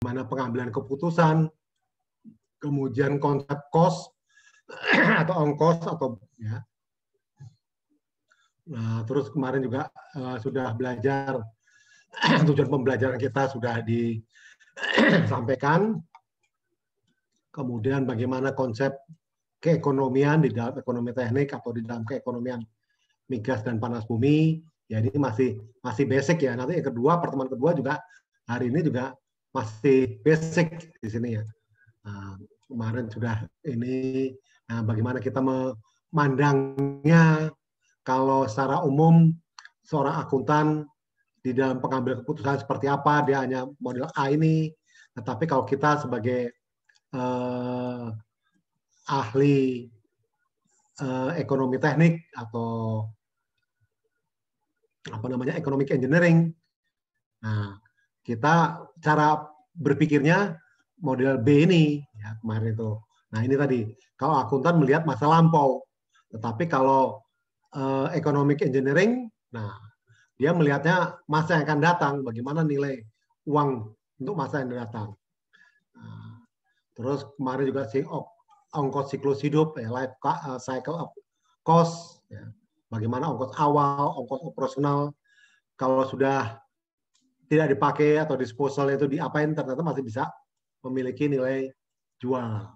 mana pengambilan keputusan, kemudian konsep cost atau ongkos atau ya. Nah, terus kemarin juga sudah belajar tujuan pembelajaran kita sudah disampaikan. Kemudian bagaimana konsep keekonomian di dalam ekonomi teknik atau di dalam keekonomian migas dan panas bumi. Ya ini masih basic ya. Nanti yang kedua, pertemuan kedua juga hari ini juga masih basic di sini ya. Nah, kemarin sudah ini bagaimana kita memandangnya. Kalau secara umum seorang akuntan di dalam pengambil keputusan seperti apa, dia hanya model A ini. Tetapi kalau kita sebagai ahli ekonomi teknik atau apa namanya economic engineering, nah kita cara berpikirnya model B ini ya kemarin itu. Nah ini tadi kalau akuntan melihat masa lampau, tetapi kalau economic engineering, nah dia melihatnya masa yang akan datang, bagaimana nilai uang untuk masa yang datang. Nah, terus kemarin juga ongkos siklus hidup, life cycle of cost, ya. Bagaimana ongkos awal, ongkos operasional, kalau sudah tidak dipakai atau disposal itu diapain, ternyata masih bisa memiliki nilai jual.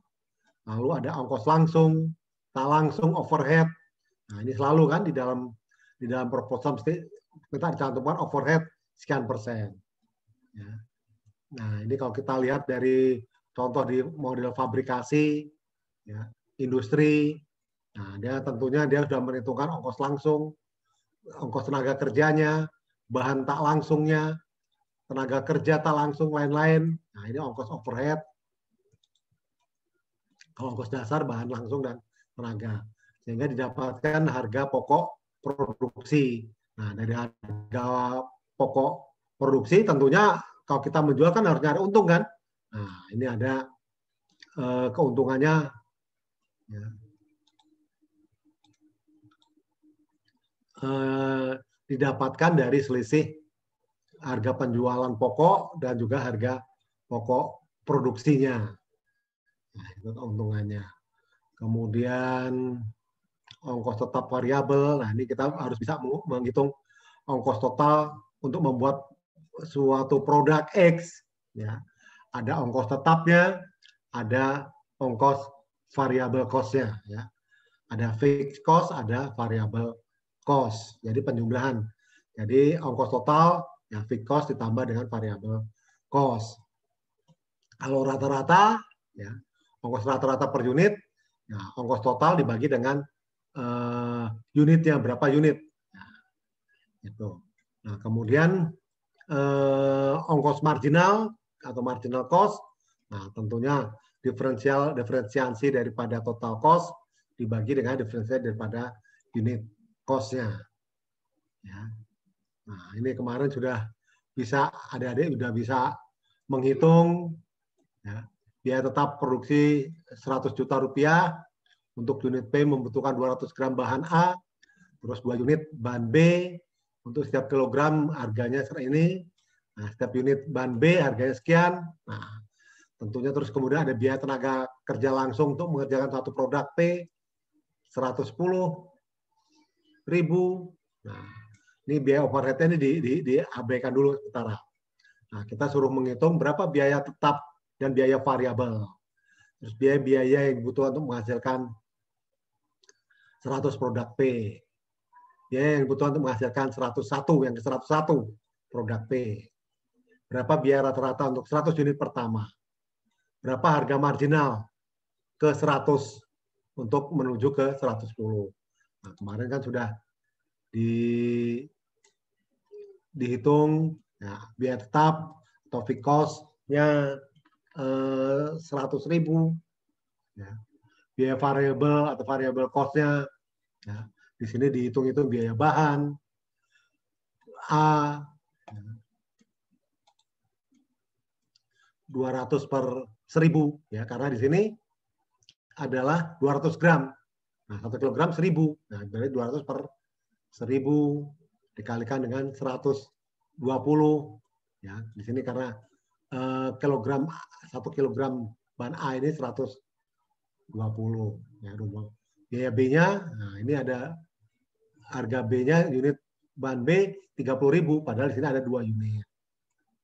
Lalu ada ongkos langsung, tak langsung, overhead. Nah ini selalu kan di dalam proposal mesti kita cantumkan overhead sekian persen. Ya. Nah ini kalau kita lihat dari contoh di model fabrikasi, ya, industri, nah dia tentunya dia sudah menentukan ongkos langsung, ongkos tenaga kerjanya, bahan tak langsungnya, tenaga kerja tak langsung, lain-lain. Nah ini ongkos overhead. Kalau ongkos dasar, bahan langsung dan tenaga. Sehingga didapatkan harga pokok produksi. Nah, dari harga pokok produksi tentunya kalau kita menjual kan harus nyari untung kan. Nah, ini ada keuntungannya. Ya. Didapatkan dari selisih harga penjualan pokok dan juga harga pokok produksinya. Nah, itu keuntungannya. Kemudian ongkos tetap variabel. Nah, ini kita harus bisa menghitung ongkos total untuk membuat suatu produk X. Ya. Ada ongkos tetapnya, ada ongkos variabel cost-nya. Ya. Ada fixed cost, ada variable cost. Jadi penjumlahan. Jadi ongkos total, ya fixed cost ditambah dengan variable cost. Kalau rata-rata, ya ongkos rata-rata per unit, ya, ongkos total dibagi dengan unitnya, berapa unit. Nah, itu. Nah, kemudian ongkos marginal atau marginal cost, nah tentunya diferensiasi daripada total cost dibagi dengan diferensiasi daripada unit cost-nya. Ya. Nah, ini kemarin sudah bisa, adik-adik sudah bisa menghitung ya, biaya tetap produksi 100 juta rupiah, untuk unit P membutuhkan 200 gram bahan A, terus 2 unit bahan B, untuk setiap kilogram harganya ini, nah, setiap unit bahan B harganya sekian, nah tentunya terus kemudian ada biaya tenaga kerja langsung untuk mengerjakan satu produk P, 110.000, nah ini biaya overhead-nya ini diabaikan dulu sementara. Nah kita suruh menghitung berapa biaya tetap dan biaya variabel. Terus biaya-biaya yang dibutuhkan untuk menghasilkan 100 produk P. Biaya yang dibutuhkan untuk menghasilkan 101, yang ke-101 produk P. Berapa biaya rata-rata untuk 100 unit pertama. Berapa harga marginal ke 100 untuk menuju ke 110. Nah, kemarin kan sudah dihitung ya, biaya tetap atau fixed cost-nya 100.000. Ya. Biaya variabel atau variable cost-nya, ya, di sini dihitung-hitung biaya bahan A, ya, 200 per 1000, ya, karena di sini adalah 200 gram. Nah, 1 kilogram 1000. Nah, berarti 200 per 1000 dikalikan dengan 120. Ya, di sini karena kilogram 1 kilogram bahan A ini 120 ya. Biaya B-nya, nah ini ada harga B-nya unit bahan B 30.000, padahal di sini ada 2 unit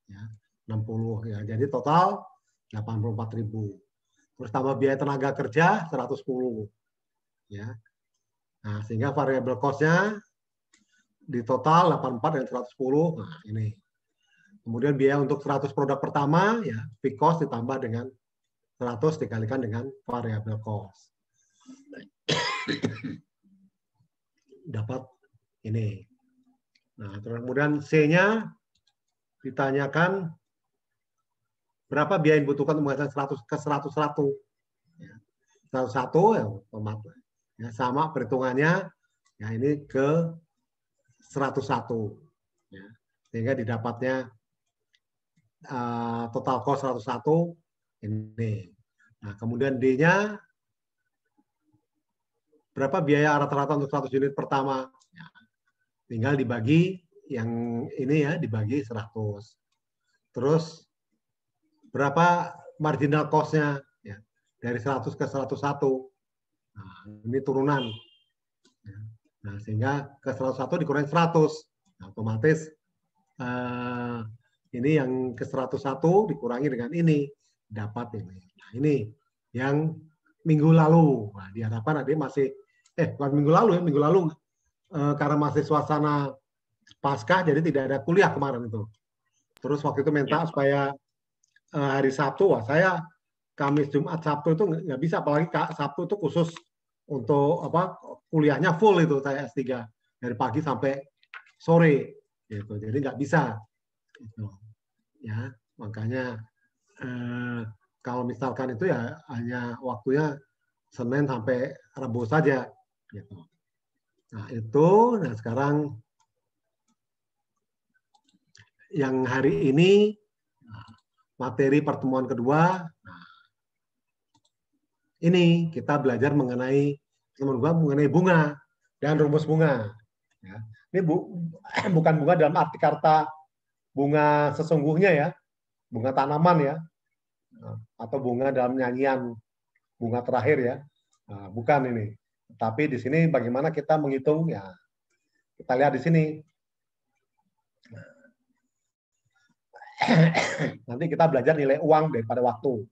ya, 60 ya. Jadi total 84.000. Terus tambah biaya tenaga kerja 110 ya. Nah, sehingga variable cost-nya di total 84 dan 110. Nah, ini. Kemudian biaya untuk 100 produk pertama ya, fixed cost ditambah dengan 100 dikalikan dengan variable cost. Dapat ini. Nah, terus kemudian C-nya ditanyakan berapa biaya yang dibutuhkan untuk menghasilkan 100 ke 101. Ya. 101 ya, ya, sama perhitungannya ya ini ke 101. Ya. Sehingga didapatnya total cost 101 ini. Nah, kemudian D-nya berapa biaya rata-rata untuk 100 unit pertama? Ya. Tinggal dibagi yang ini ya, dibagi 100. Terus berapa marginal cost-nya ya, dari 100 ke 101. Nah, ini turunan. Ya. Nah, sehingga ke 101 dikurangi 100. Nah, otomatis ini yang ke 101 dikurangi dengan ini, dapat ini. Nah, ini yang minggu lalu. Nah, diharapkan adik masih, bukan minggu lalu ya, minggu lalu karena masih suasana Paskah, jadi tidak ada kuliah kemarin itu. Terus waktu itu minta supaya hari Sabtu, wah saya Kamis, Jumat, Sabtu itu nggak bisa, apalagi Sabtu itu khusus untuk apa kuliahnya full itu saya S3 dari pagi sampai sore, gitu. Jadi nggak bisa. Gitu. Ya, makanya kalau misalkan itu ya hanya waktunya Senin sampai Rabu saja. Gitu. Nah itu, nah sekarang yang hari ini materi pertemuan kedua. Nah, ini kita belajar mengenai mengenai bunga dan rumus bunga. Ya. Ini bukan bunga dalam arti kata bunga sesungguhnya ya, bunga tanaman ya, atau bunga dalam nyanyian bunga terakhir ya, nah, bukan ini. Tapi di sini bagaimana kita menghitung ya, kita lihat di sini. Nanti kita belajar nilai uang daripada waktu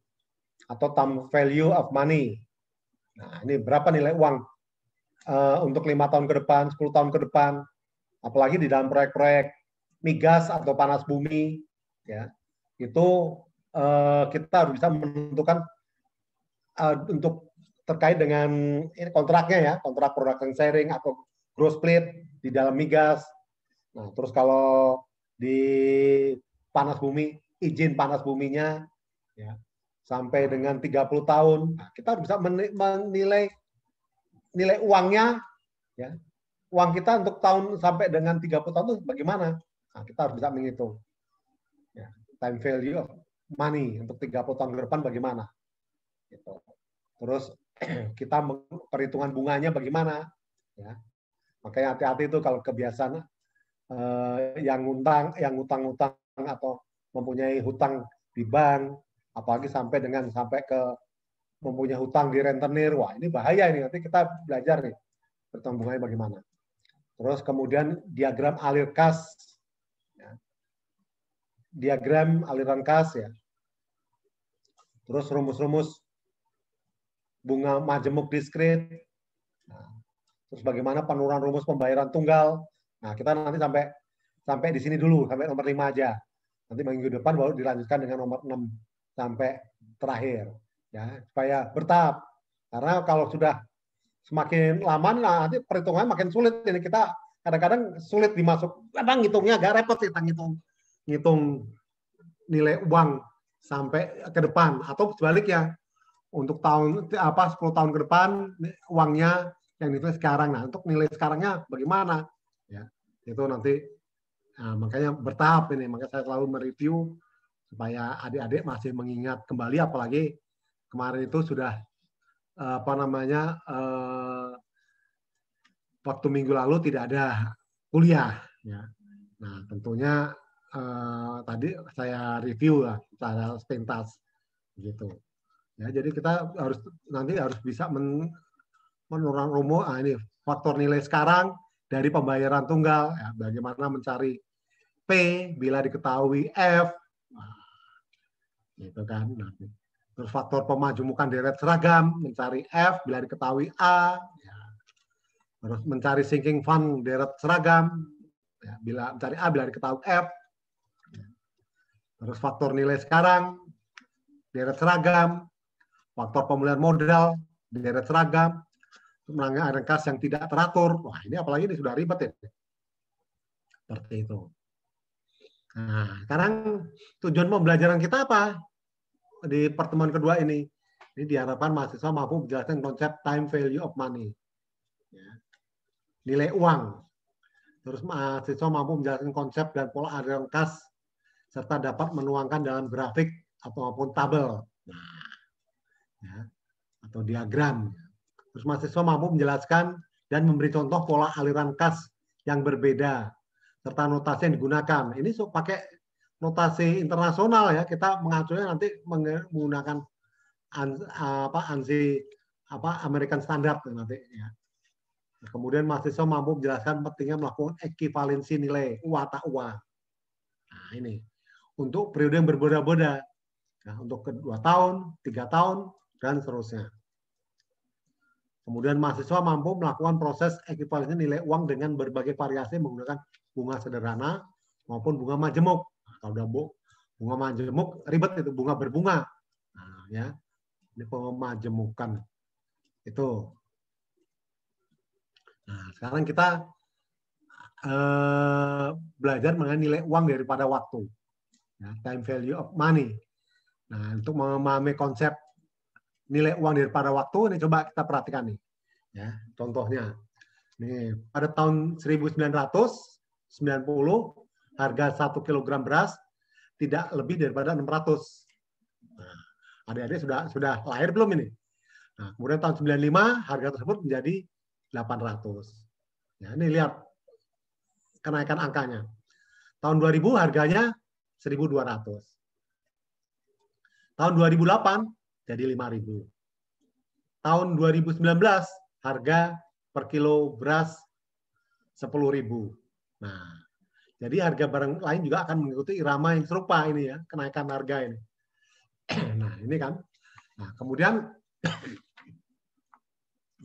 atau time value of money. Nah, ini berapa nilai uang untuk 5 tahun ke depan, 10 tahun ke depan, apalagi di dalam proyek-proyek migas atau panas bumi, ya itu kita harus bisa menentukan untuk terkait dengan ini kontraknya ya, kontrak production sharing atau growth split di dalam migas. Nah, terus kalau di panas bumi, izin panas buminya ya sampai dengan 30 tahun, nah, kita harus bisa menilai nilai uangnya ya. Uang kita untuk tahun sampai dengan 30 tahun itu bagaimana? Nah, kita harus bisa menghitung. Ya, time value of money untuk 30 tahun ke depan bagaimana? Gitu. Terus kita perhitungan bunganya bagaimana? Ya. Makanya hati-hati itu kalau kebiasaan yang utang-utang atau mempunyai hutang di bank, apalagi sampai ke mempunyai hutang di rentenir, wah ini bahaya ini. Nanti kita belajar nih perhitungan bunganya bagaimana. Terus kemudian diagram alir kas, ya. Diagram aliran kas ya. Terus rumus-rumus bunga majemuk diskrit. Nah, terus bagaimana penurunan rumus pembayaran tunggal. Nah, kita nanti sampai di sini dulu, sampai nomor 5 aja. Nanti minggu depan baru dilanjutkan dengan nomor 6 sampai terakhir. Ya, supaya bertahap. Karena kalau sudah semakin lama, nah, nanti perhitungannya makin sulit. Ini kita kadang-kadang sulit dimasuk. Kadang ngitungnya agak repot sih, ngitung nilai uang sampai ke depan. Atau sebaliknya, untuk 10 tahun ke depan uangnya yang ditulis sekarang. Nah, untuk nilai sekarangnya bagaimana? Ya, itu nanti makanya bertahap ini. Makanya saya selalu mereview supaya adik-adik masih mengingat kembali, apalagi kemarin itu sudah waktu minggu lalu tidak ada kuliah. Ya. Nah, tentunya tadi saya review lah secara sepintas gitu. Ya, jadi kita nanti harus bisa menurunkan rumus ini faktor nilai sekarang dari pembayaran tunggal. Ya, bagaimana mencari P bila diketahui F, gitu kan. Terus faktor pemajemukan deret seragam, mencari F bila diketahui A. Ya. Terus mencari sinking fund deret seragam, ya, bila mencari A bila diketahui F. Terus faktor nilai sekarang deret seragam, faktor pemulihan modal deret seragam, menangani kas yang tidak teratur. Wah, ini apalagi ini sudah ribet ya. Seperti itu. Nah, sekarang tujuan pembelajaran kita apa? Di pertemuan kedua ini diharapkan mahasiswa mampu menjelaskan konsep time value of money. Ya. Nilai uang. Terus mahasiswa mampu menjelaskan konsep dan pola aliran kas serta dapat menuangkan dalam grafik ataupun tabel. Nah, ya, atau diagram. Terus mahasiswa mampu menjelaskan dan memberi contoh pola aliran kas yang berbeda serta notasi yang digunakan. Ini pakai notasi internasional ya. Kita mengacunya nanti menggunakan ANSI American Standard nanti ya. Kemudian mahasiswa mampu menjelaskan pentingnya melakukan ekivalensi nilai UA tak UA. Nah, ini untuk periode yang berbeda-beda. Nah, untuk 2 tahun, 3 tahun, dan seterusnya. Kemudian mahasiswa mampu melakukan proses ekivalensi nilai uang dengan berbagai variasi menggunakan bunga sederhana maupun bunga majemuk. Nah, kalau udah bunga majemuk ribet itu bunga berbunga. Nah, ya. Ini pemajemukan itu. Nah, sekarang kita belajar mengenai nilai uang daripada waktu. Ya, time value of money. Nah, untuk memahami konsep nilai uang daripada waktu, ini coba kita perhatikan nih. Ya, contohnya. Nih, pada tahun 1990, harga 1 kg beras tidak lebih daripada 600. Nah, adik-adik sudah lahir belum ini? Nah, kemudian tahun 95 harga tersebut menjadi 800. Ya, ini lihat kenaikan angkanya. Tahun 2000 harganya 1.200. Tahun 2008 jadi 5.000. Tahun 2019 harga per kilo beras 10.000. Nah, jadi harga barang lain juga akan mengikuti irama yang serupa ini ya, kenaikan harga ini. Nah, ini kan. Nah, kemudian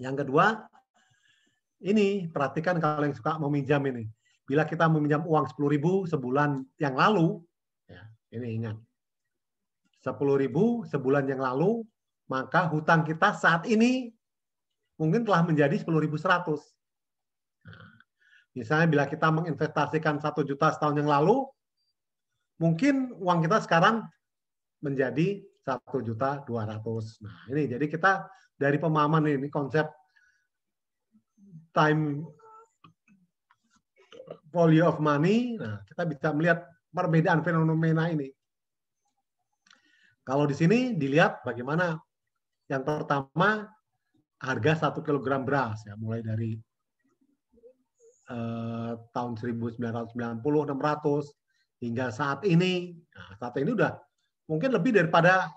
yang kedua, ini perhatikan kalau yang suka meminjam ini. Bila kita meminjam uang 10.000 sebulan yang lalu, ya, ini ingat. 10.000 sebulan yang lalu, maka hutang kita saat ini mungkin telah menjadi 10.100. Nah, misalnya bila kita menginvestasikan 1 juta setahun yang lalu, mungkin uang kita sekarang menjadi 1.200.000. Nah, ini jadi kita dari pemahaman ini konsep time value of money, nah kita bisa melihat perbedaan fenomena ini. Kalau di sini dilihat bagaimana yang pertama harga 1 kg beras ya, mulai dari tahun 1990 600 hingga saat ini. Nah, saat ini udah mungkin lebih daripada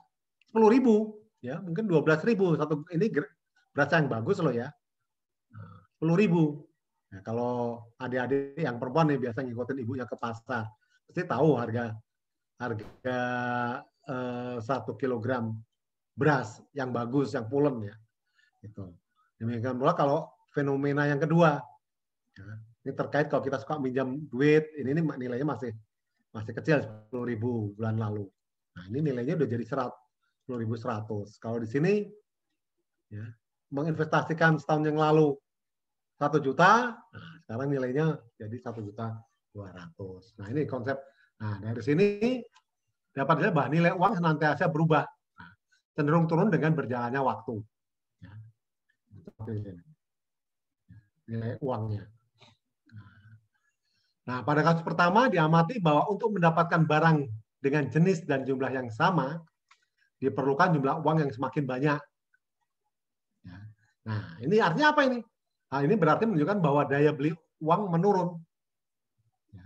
10.000 ya, mungkin 12.000 satu ini beras yang bagus loh ya. 10.000. Nah, kalau adik-adik yang perempuan nih biasa ngikutin ibunya ke pasar, pasti tahu harga 1 kilogram beras yang bagus, yang pulen ya. Gitu. Demikian pula kalau fenomena yang kedua, ya, ini terkait kalau kita suka minjam duit, ini nilainya masih kecil 10.000 bulan lalu. Nah, ini nilainya udah jadi 10.100. Kalau di sini ya, menginvestasikan setahun yang lalu 1 juta, nah sekarang nilainya jadi 1.200.000. Nah, ini konsep. Nah, dari sini dapat dilihat bahwa nilai uang senantiasa berubah, nah, cenderung turun dengan berjalannya waktu. Ya. Nilai uangnya. Nah, pada kasus pertama diamati bahwa untuk mendapatkan barang dengan jenis dan jumlah yang sama, diperlukan jumlah uang yang semakin banyak. Ya. Nah, ini artinya apa ini? Nah, ini berarti menunjukkan bahwa daya beli uang menurun. Ya.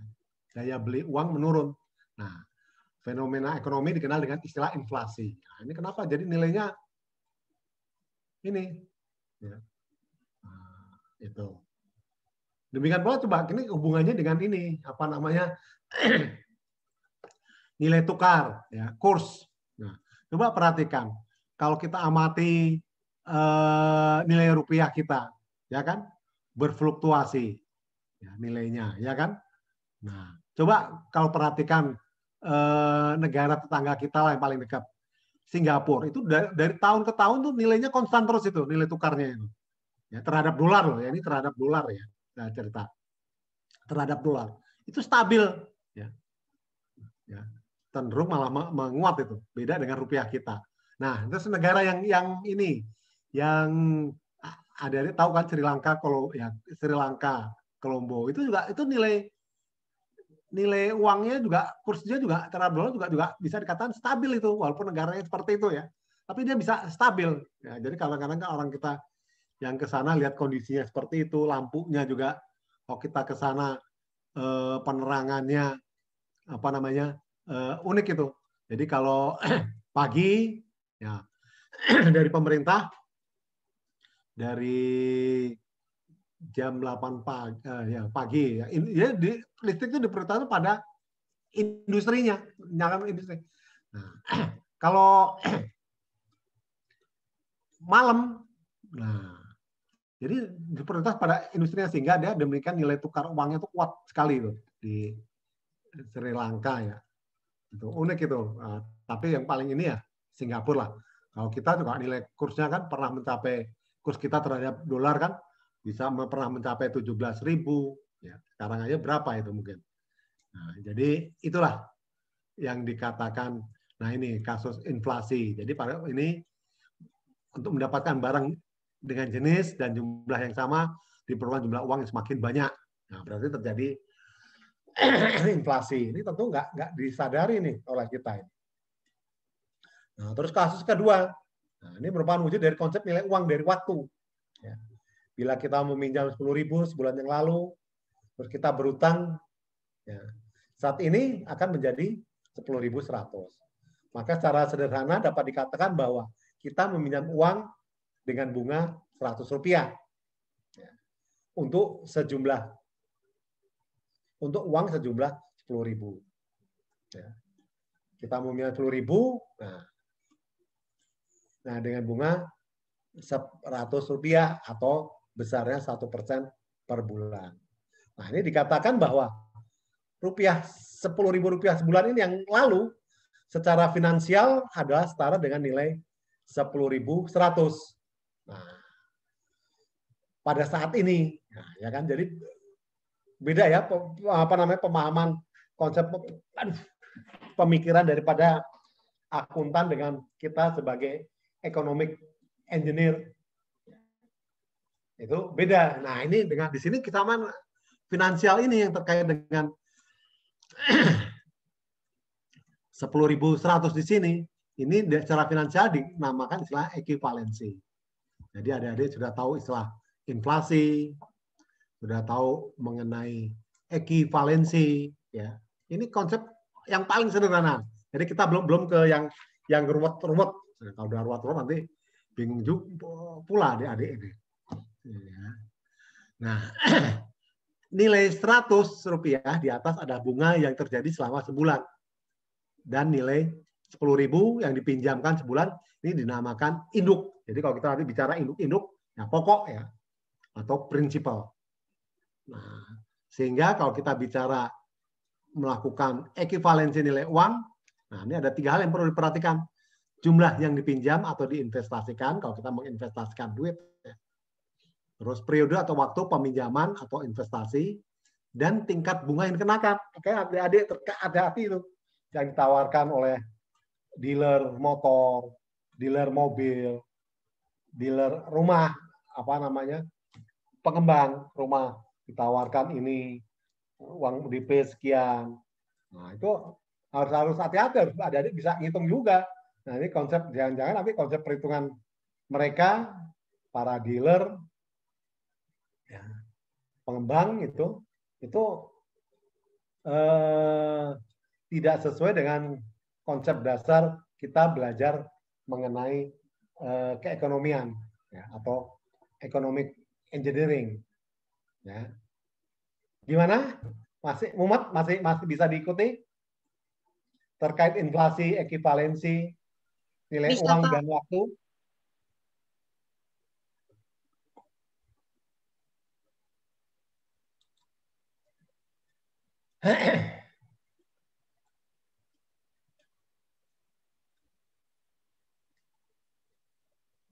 daya beli uang menurun. Nah, fenomena ekonomi dikenal dengan istilah inflasi. Nah, ini kenapa? Jadi nilainya ini. Ya. Nah, itu. Demikian pula coba ini hubungannya dengan ini apa namanya nilai tukar, ya, kurs. Nah, coba perhatikan kalau kita amati nilai rupiah kita, ya kan, berfluktuasi, ya, nilainya, ya kan. Nah, coba kalau perhatikan negara tetangga kita lah yang paling dekat, Singapura, itu dari tahun ke tahun tuh nilainya konstan terus itu nilai tukarnya itu, ya, terhadap dolar loh, ya, ini terhadap dolar ya, nah, cerita terhadap dolar itu stabil, ya, ya, cenderung malah menguat itu, beda dengan rupiah kita. Nah, terus negara yang ini, yang ada tahu kan Sri Lanka, kalau ya Sri Lanka, Kolombo itu juga itu nilai uangnya juga kursnya juga terhadap dolar juga bisa dikatakan stabil itu, walaupun negaranya seperti itu ya, tapi dia bisa stabil. Ya, jadi kadang-kadang kan orang kita yang ke sana lihat kondisinya seperti itu, lampunya juga kalau kita ke sana penerangannya apa namanya unik itu. Jadi kalau pagi ya dari pemerintah dari jam 8 pagi ya, listrik itu diprioritaskan pada industrinya, nyalakan industri. Nah, kalau malam, nah jadi diprioritas pada industrinya sehingga dia demikian nilai tukar uangnya itu kuat sekali itu di Sri Lanka ya. Itu unik itu. Nah, tapi yang paling ini ya Singapura lah. Kalau kita juga nilai kursnya kan pernah mencapai, kurs kita terhadap dolar kan bisa pernah mencapai 17.000. Ya, sekarang aja berapa itu mungkin. Nah, jadi itulah yang dikatakan, nah ini kasus inflasi. Jadi pada ini untuk mendapatkan barang dengan jenis dan jumlah yang sama diperlukan jumlah uang yang semakin banyak. Nah, berarti terjadi inflasi. Ini tentu nggak disadari nih oleh kita. Nah, terus kasus kedua, nah, ini merupakan wujud dari konsep nilai uang dari waktu. Ya. Bila kita meminjam 10.000 sebulan yang lalu, terus kita berutang, ya, saat ini akan menjadi 10.100. Maka secara sederhana dapat dikatakan bahwa kita meminjam uang dengan bunga Rp100 ya, untuk uang sejumlah 10.000. Ya. Kita meminjam 10.000, nah dengan bunga Rp100 atau besarnya 1% per bulan. Nah ini dikatakan bahwa Rp10.000 sebulan ini yang lalu secara finansial adalah setara dengan nilai 10.100. Nah, pada saat ini, nah, ya kan, jadi beda ya apa namanya pemahaman konsep pemikiran daripada akuntan dengan kita sebagai economic engineer. Itu beda. Nah ini dengan di sini kita finansial ini yang terkait dengan 10.100 di sini, ini secara finansial dinamakan istilah ekivalensi. Jadi adik-adik sudah tahu istilah inflasi, sudah tahu mengenai ekivalensi, ya. Ini konsep yang paling sederhana. Jadi kita belum ke yang ruwet-ruwet. Nah, kalau udah ruwet-ruwet nanti bingung juga pula adik-adik ini. Ya. Nah, nilai Rp100 di atas ada bunga yang terjadi selama sebulan. Dan nilai 10.000 yang dipinjamkan sebulan ini dinamakan induk. Jadi kalau kita nanti bicara induk-induk, ya pokok ya, atau prinsipal. Nah, sehingga kalau kita bicara melakukan ekivalensi nilai uang, nah ini ada 3 hal yang perlu diperhatikan. Jumlah yang dipinjam atau diinvestasikan, kalau kita menginvestasikan duit. Terus periode atau waktu peminjaman atau investasi, dan tingkat bunga yang dikenakan. Oke, adik-adik hati-hati itu yang ditawarkan oleh dealer motor, dealer mobil, dealer rumah, apa namanya, pengembang rumah, ditawarkan ini uang DP sekian. Nah itu harus hati-hati, harus adik-adik bisa ngitung juga. Nah ini konsep, jangan-jangan nanti konsep perhitungan mereka, para dealer, ya, pengembang itu tidak sesuai dengan konsep dasar kita belajar mengenai keekonomian ya, atau economic engineering. Ya. Gimana? Muhammad masih bisa diikuti terkait inflasi, ekivalensi, nilai Bisa, uang Pak. dan waktu?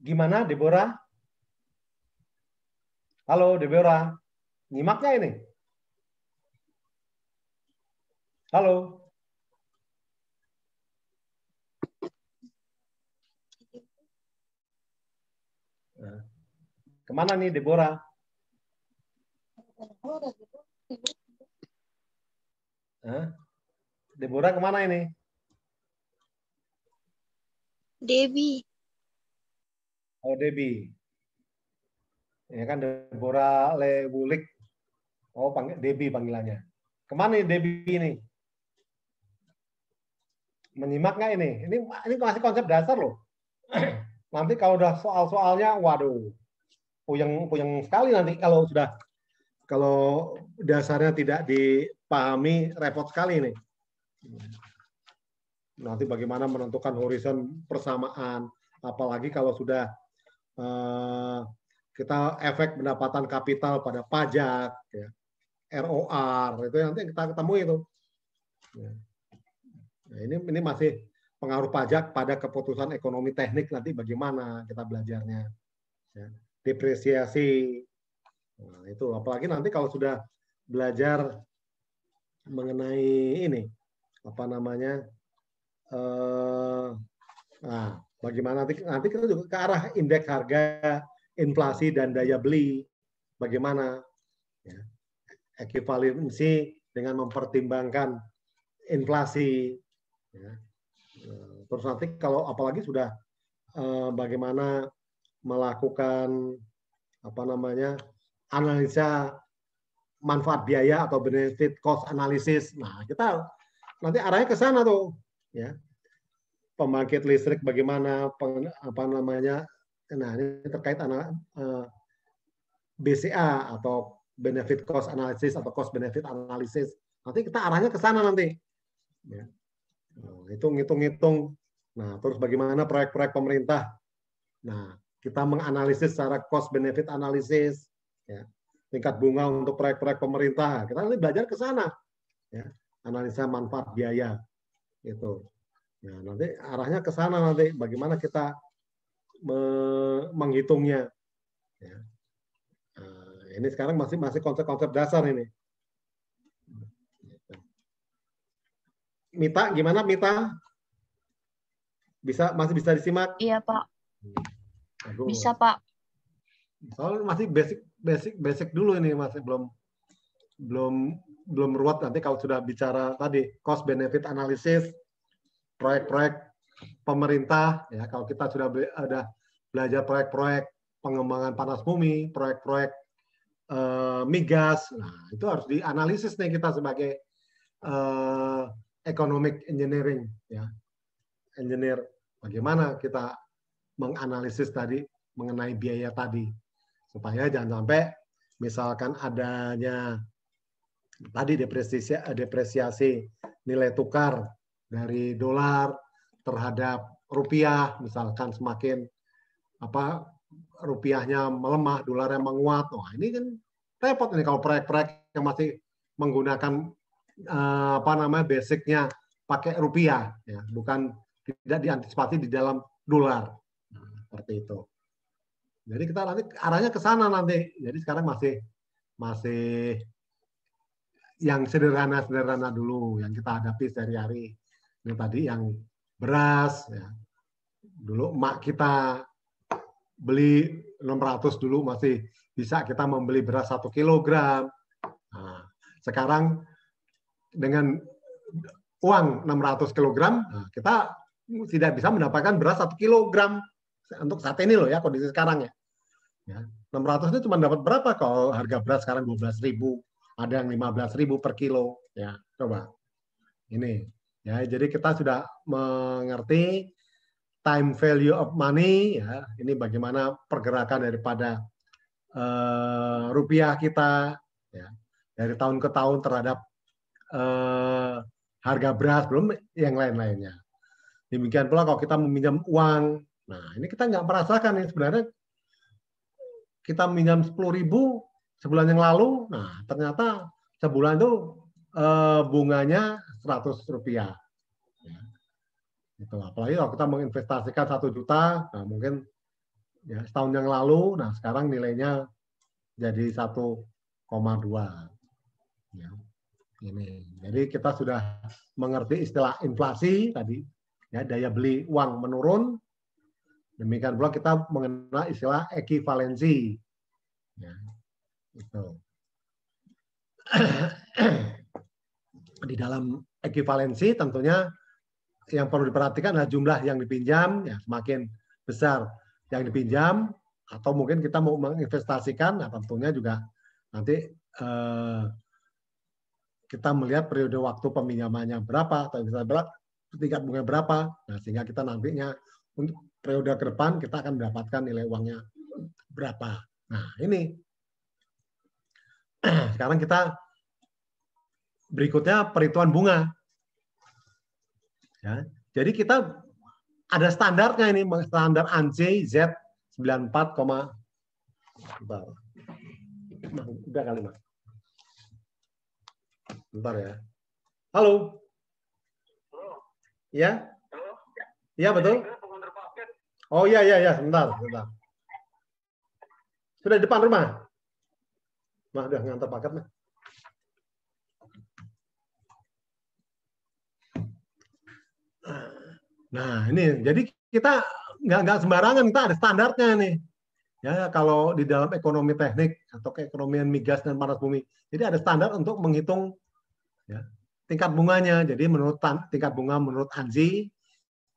Gimana, Deborah? Halo, Deborah. Nyimaknya ini? Halo. Kemana nih, Deborah? Deborah kemana ini? Debbie. Oh, Debbie. Ya kan Deborah Lewulik. Oh, panggil Debbie panggilannya. Kemana nih Debbie ini? Menyimak nggak ini? Ini masih konsep dasar loh. Nanti kalau udah soal-soalnya, waduh, puyeng sekali nanti kalau dasarnya tidak dipahami, repot sekali ini. Nanti bagaimana menentukan horizon persamaan, apalagi kalau sudah kita efek pendapatan kapital pada pajak, ya, ROR, itu nanti kita ketemu itu. Nah, ini masih pengaruh pajak pada keputusan ekonomi teknik nanti bagaimana kita belajarnya. Ya. Depresiasi. Nah, itu apalagi nanti kalau sudah belajar mengenai ini apa namanya nah, bagaimana nanti kita juga ke arah indeks harga, inflasi dan daya beli, bagaimana ya, ekivalensi dengan mempertimbangkan inflasi. Ya. Terus nanti kalau apalagi sudah bagaimana melakukan apa namanya analisa manfaat biaya atau benefit cost analysis. Nah, kita nanti arahnya ke sana tuh, ya. Pembangkit listrik bagaimana, apa namanya. Nah, ini terkait BCA atau benefit cost analysis atau cost benefit analysis. Nanti kita arahnya ke sana nanti. Ya. Hitung-hitung. Nah, terus bagaimana proyek-proyek pemerintah. Nah, kita menganalisis secara cost benefit analysis, ya. Tingkat bunga untuk proyek-proyek pemerintah. Kita nanti belajar ke sana, ya. Analisa manfaat biaya, itu. Nah, nanti arahnya ke sana nanti. Bagaimana kita menghitungnya. Ya. Nah, ini sekarang masih konsep-konsep dasar ini. Mita, gimana Mita? Masih bisa disimak? Iya, Pak. Aduh. Bisa, Pak. Soalnya masih basic dulu ini, masih belum ruwet. Nanti kalau sudah bicara tadi cost benefit analysis, proyek-proyek pemerintah, ya kalau kita sudah belajar proyek-proyek pengembangan panas bumi, proyek-proyek migas, nah itu harus dianalisis nih kita sebagai economic engineering, ya, engineer. Bagaimana kita menganalisis tadi mengenai biaya tadi, supaya jangan sampai misalkan adanya tadi depresiasi nilai tukar dari dolar terhadap rupiah, misalkan semakin rupiahnya melemah, dolarnya menguat. Wah, ini kan repot nih kalau proyek-proyek yang masih menggunakan basicnya pakai rupiah, ya, bukan tidak diantisipasi di dalam dolar. Nah, seperti itu. Jadi kita nanti arahnya ke sana nanti. Jadi sekarang masih yang sederhana-sederhana dulu yang kita hadapi sehari-hari. Ini tadi yang beras, ya. Dulu emak kita beli 600 dulu masih bisa kita membeli beras 1 kilogram. Nah, sekarang dengan uang 600 kilogram, nah, kita tidak bisa mendapatkan beras 1 kilogram untuk saat ini loh ya, kondisi sekarang ya. 600 itu cuma dapat berapa kalau harga beras sekarang 12.000, ada yang 15.000 per kilo, ya. Coba. Ini. Ya, jadi kita sudah mengerti time value of money, ya. Ini bagaimana pergerakan daripada rupiah kita, ya, dari tahun ke tahun terhadap harga beras, belum yang lain-lainnya. Demikian pula kalau kita meminjam uang, nah ini kita nggak merasakan nih sebenarnya kita minjam 10.000 sebulan yang lalu, nah ternyata sebulan itu bunganya Rp100. Ya. Gitu. Apalagi kalau kita menginvestasikan 1 juta, nah mungkin ya setahun yang lalu, nah sekarang nilainya jadi 1,2. Ya. Ini. Jadi kita sudah mengerti istilah inflasi tadi, ya, daya beli uang menurun. Demikian pula kita mengenal istilah ekivalensi. Ya, itu. Di dalam ekivalensi tentunya yang perlu diperhatikan adalah jumlah yang dipinjam, ya, semakin besar yang dipinjam, atau mungkin kita mau menginvestasikan, nah tentunya juga nanti kita melihat periode waktu peminjamannya berapa, atau tingkat bunga berapa, nah sehingga kita nantinya untuk periode ke depan kita akan mendapatkan nilai uangnya berapa. Nah ini sekarang kita berikutnya perhitungan bunga. Ya, jadi kita ada standarnya ini, standar ANSI Z 94, udah kali Mas. Bentar ya. Halo. Ya? Iya betul. Oh iya iya iya, sebentar. Sudah di depan rumah. Nah, udah ngantar paket nih. Nah, ini jadi kita nggak sembarangan, kita ada standarnya nih. Ya, kalau di dalam ekonomi teknik atau keekonomian migas dan panas bumi, jadi ada standar untuk menghitung, ya, tingkat bunganya. Jadi menurut tingkat bunga menurut ANSI,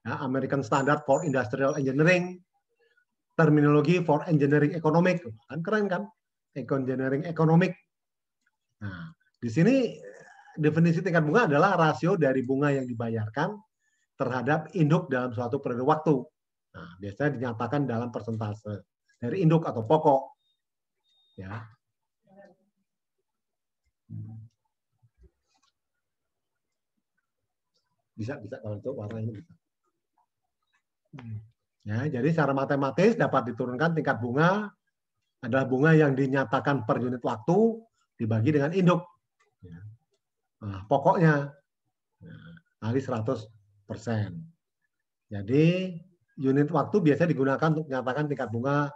ya, American Standard for Industrial Engineering, terminologi for engineering economic, kan keren kan? Engineering economic. Nah, di sini definisi tingkat bunga adalah rasio dari bunga yang dibayarkan terhadap induk dalam suatu periode waktu. Nah, biasanya dinyatakan dalam persentase dari induk atau pokok. Ya. Bisa kalau itu warna ini bisa. Ya, jadi secara matematis dapat diturunkan tingkat bunga adalah bunga yang dinyatakan per unit waktu dibagi dengan induk. Ya. Nah, pokoknya kali 100%. Jadi unit waktu biasanya digunakan untuk menyatakan tingkat bunga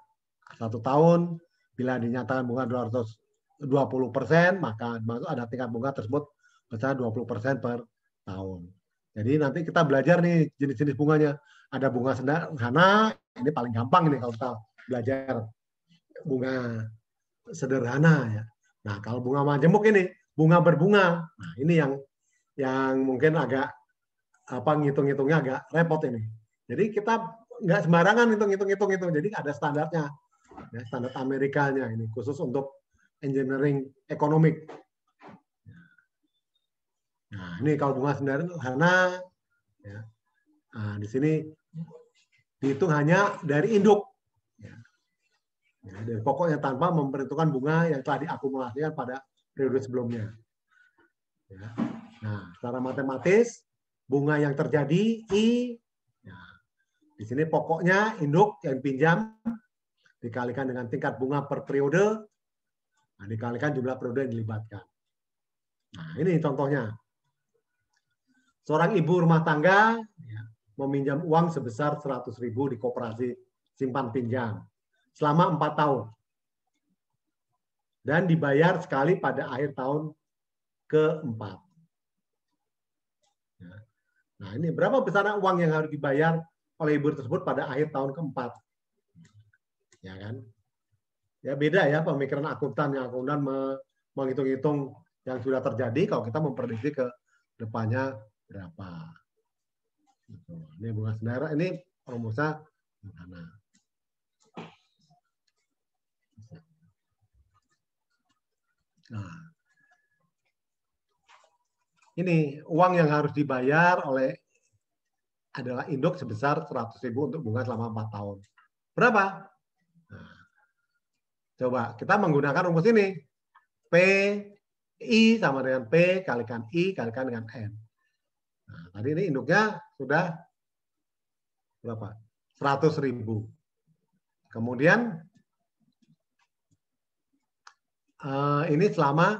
1 tahun. Bila dinyatakan bunga 220%, maka ada tingkat bunga tersebut besar 20% per tahun. Jadi nanti kita belajar nih jenis-jenis bunganya. Ada bunga sederhana, ini paling gampang ini kalau kita belajar bunga sederhana ya. Nah, kalau bunga majemuk ini bunga berbunga. Nah, ini yang mungkin agak ngitung-ngitungnya agak repot ini. Jadi kita nggak sembarangan hitung-hitung itu. Jadi ada standarnya, ya, standar Amerikanya ini khusus untuk engineering economic. Nah ini kalau bunga sederhana, ya, nah, di sini dihitung hanya dari induk, ya, dari pokoknya tanpa memperhitungkan bunga yang telah diakumulasikan pada periode sebelumnya. Ya. Nah secara matematis bunga yang terjadi I, ya, di sini pokoknya induk yang pinjam dikalikan dengan tingkat bunga per periode, nah, dikalikan jumlah periode yang dilibatkan. Nah ini contohnya. Seorang ibu rumah tangga, ya, meminjam uang sebesar 100.000 di koperasi simpan pinjam selama 4 tahun dan dibayar sekali pada akhir tahun keempat. Nah ini berapa besar uang yang harus dibayar oleh ibu tersebut pada akhir tahun keempat? Ya kan? Ya beda ya pemikiran akuntan, yang akuntan menghitung-hitung yang sudah terjadi, kalau kita memprediksi ke depannya berapa. Ini bunga sederhana, ini rumusnya sederhana. Nah, ini uang yang harus dibayar oleh adalah induk sebesar 100.000 untuk bunga selama 4 tahun. Berapa? Nah, coba kita menggunakan rumus ini. P I sama dengan P kalikan I kalikan dengan N. Nah, tadi ini induknya sudah berapa? 100.000. Kemudian ini selama,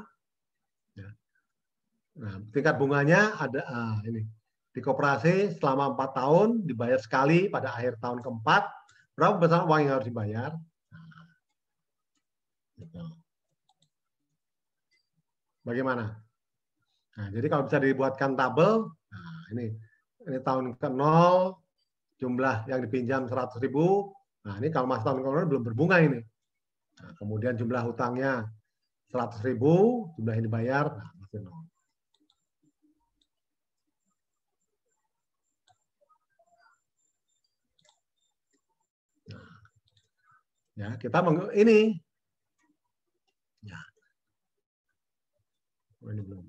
nah, tingkat bunganya ada ini di koperasi selama 4 tahun dibayar sekali pada akhir tahun keempat. Berapa besar uang yang harus dibayar? Nah, gitu. Bagaimana? Nah, jadi kalau bisa dibuatkan tabel, nah ini tahun ke-0 jumlah yang dipinjam 100.000. Nah, ini kalau masih tahun ke-0 belum berbunga ini. Nah, kemudian jumlah hutangnya 100.000, jumlah yang dibayar, nah, masih 0. Nah, ya, kita ini. Ya. Oh, ini belum.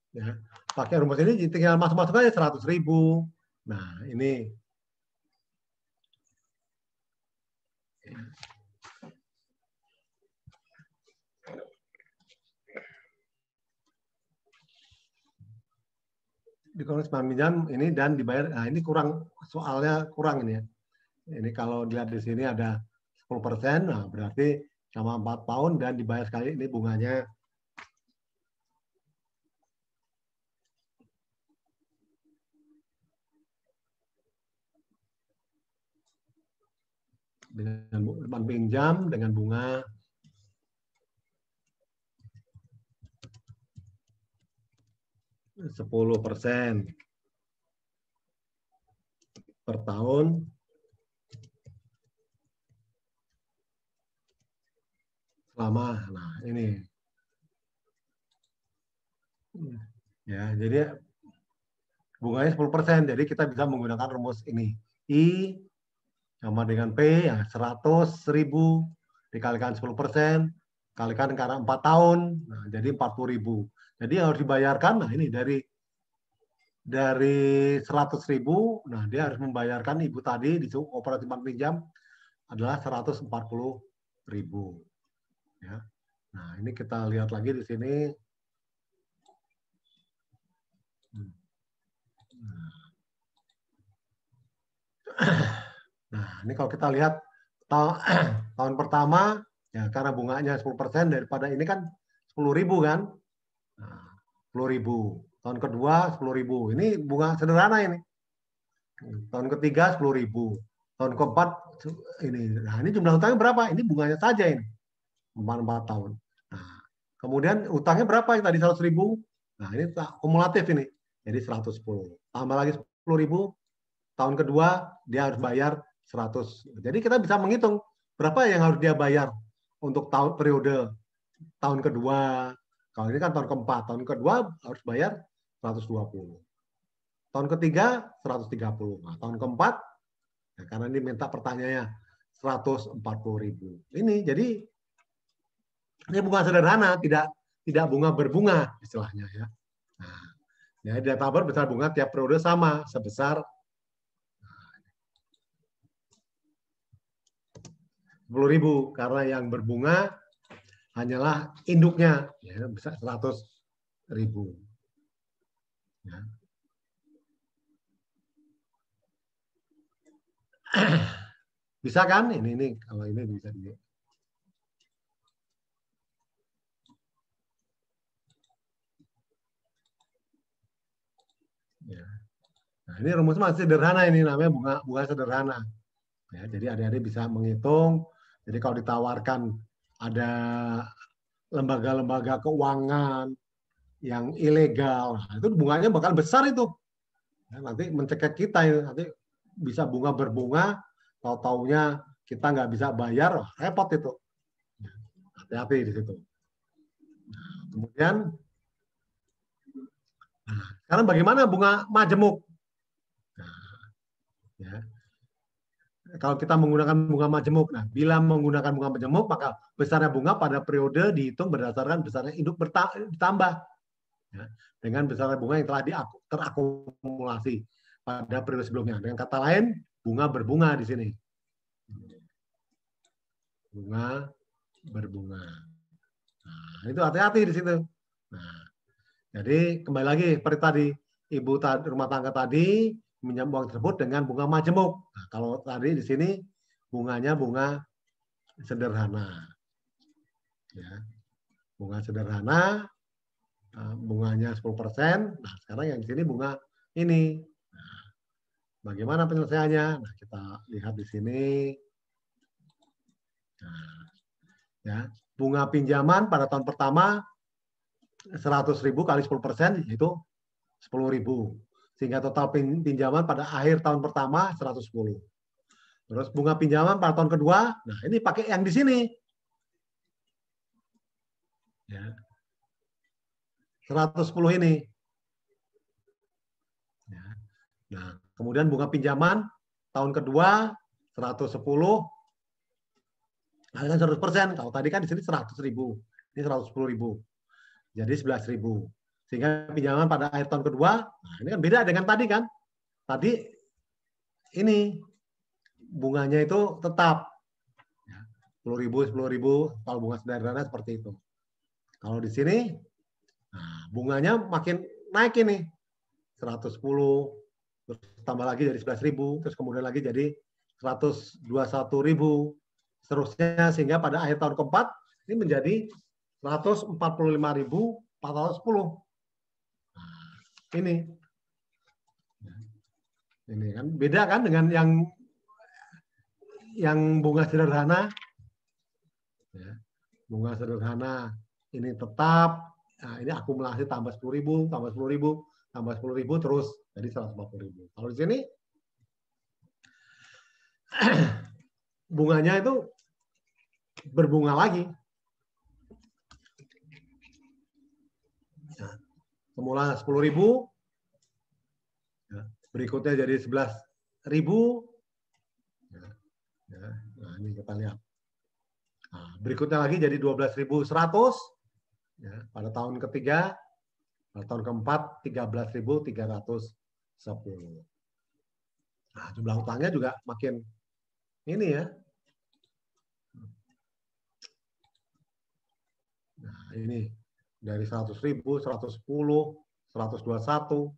Ya, pakai rumus ini tinggal masuk-masuk aja 100.000. Nah, ini di konteks pinjam ini dan dibayar. Nah, ini kurang, soalnya kurang ini ya. Ini kalau dilihat di sini ada 10%, nah berarti sama 4 tahun dan dibayar sekali, ini bunganya dengan pinjam dengan bunga 10% per tahun selama, nah ini ya, jadi bunganya 10%, jadi kita bisa menggunakan rumus ini. I sama dengan P ya 100.000 dikalikan 10%, kalikan karena 4 tahun, nah, jadi 40.000. Jadi yang harus dibayarkan, nah ini dari 100.000, nah dia harus membayarkan ibu tadi di koperasi simpan pinjam adalah 140.000. Ya. Nah ini kita lihat lagi di sini. Nah ini kalau kita lihat tahun pertama ya karena bunganya 10% daripada ini kan 10.000 kan. Nah, 10.000. Tahun kedua 10.000. Ini bunga sederhana ini. Tahun ketiga 10.000. Tahun keempat ini. Nah, ini jumlah utangnya berapa? Ini bunganya saja ini. 4 tahun. Nah, kemudian utangnya berapa yang tadi 100.000? Nah, ini kumulatif ini. Jadi 110. Tambah lagi 10.000. Tahun kedua dia harus bayar 100. Jadi kita bisa menghitung berapa yang harus dia bayar untuk tahun periode tahun kedua. Kalau ini kan tahun keempat, tahun kedua harus bayar 120. Tahun ketiga 130. Nah, tahun keempat ya karena ini minta pertanyaannya 140.000. Ini jadi ini bunga sederhana, tidak bunga berbunga istilahnya ya. Nah, ya dia tabur besar bunga tiap periode sama sebesar 10.000 karena yang berbunga hanyalah induknya ya bisa 100.000. Ya. Bisa kan? Ini kalau ini bisa di. Ya. Nah, ini rumus masih sederhana, ini namanya bunga sederhana. Ya, jadi adik-adik bisa menghitung. Jadi kalau ditawarkan ada lembaga-lembaga keuangan yang ilegal, nah, itu bunganya bakal besar itu. Ya, nanti mencekik kita, nanti bisa bunga berbunga, tahu-taunya kita nggak bisa bayar, repot itu. Hati-hati di situ. Nah, kemudian, nah, sekarang bagaimana bunga majemuk? Ya. Kalau kita menggunakan bunga majemuk, nah bila menggunakan bunga majemuk maka besarnya bunga pada periode dihitung berdasarkan besarnya induk ditambah ya, dengan besarnya bunga yang telah terakumulasi pada periode sebelumnya. Dengan kata lain, bunga berbunga di sini. Bunga berbunga. Nah, itu hati-hati di situ. Nah, jadi kembali lagi seperti tadi, ibu rumah tangga tadi minjam uang tersebut dengan bunga majemuk. Nah, kalau tadi di sini bunganya bunga sederhana. Ya. Bunga sederhana, bunganya 10%. Nah, sekarang yang di sini bunga ini. Nah, bagaimana penyelesaiannya? Nah, kita lihat di sini. Nah, ya, bunga pinjaman pada tahun pertama 100.000 kali 10% yaitu 10.000. Sehingga total pinjaman pada akhir tahun pertama 110. Terus bunga pinjaman pada tahun kedua, nah ini pakai yang di sini. Ya. 110 ini. Ya. Nah, kemudian bunga pinjaman tahun kedua 110 kalikan 100%. Kalau tadi kan di sini 100.000. Ini 110.000. Jadi 11.000. Sehingga pinjaman pada akhir tahun kedua, nah ini kan beda dengan tadi kan. Tadi ini bunganya itu tetap 10.000, 10.000 kalau bunga sederhana seperti itu. Kalau di sini, nah, bunganya makin naik ini 110, terus tambah lagi jadi 11.000, terus kemudian lagi jadi 121.000, seterusnya sehingga pada akhir tahun keempat ini menjadi 145.410. Ini kan beda kan dengan yang bunga sederhana. Ya, bunga sederhana ini tetap. Nah, ini akumulasi tambah 10.000, tambah 10.000, tambah 10.000 terus jadi 140.000. Kalau di sini bunganya itu berbunga lagi. Nah, semula 10.000, berikutnya jadi 11.000. Nah, ini kita lihat. Nah, berikutnya lagi jadi 12.100. Ya, pada tahun ketiga, pada tahun keempat 13.310. Nah, jumlah utangnya juga makin ini ya. Nah, ini dari 100.000, 110, 121,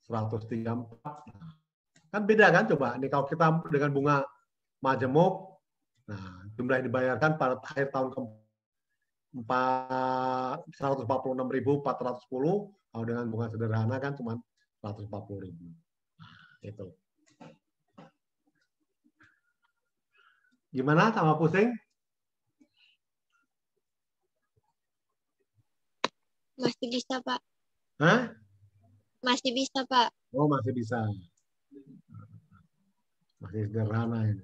134. Nah, kan beda kan coba. Ini kalau kita dengan bunga majemuk, nah jumlah yang dibayarkan pada akhir tahun keempat 146.410, kalau dengan bunga sederhana kan cuma 140.000. Nah, itu. Gimana, sama pusing? Masih bisa, Pak. Hah? Masih bisa, Pak. Oh, masih bisa. Masih sederhana ini.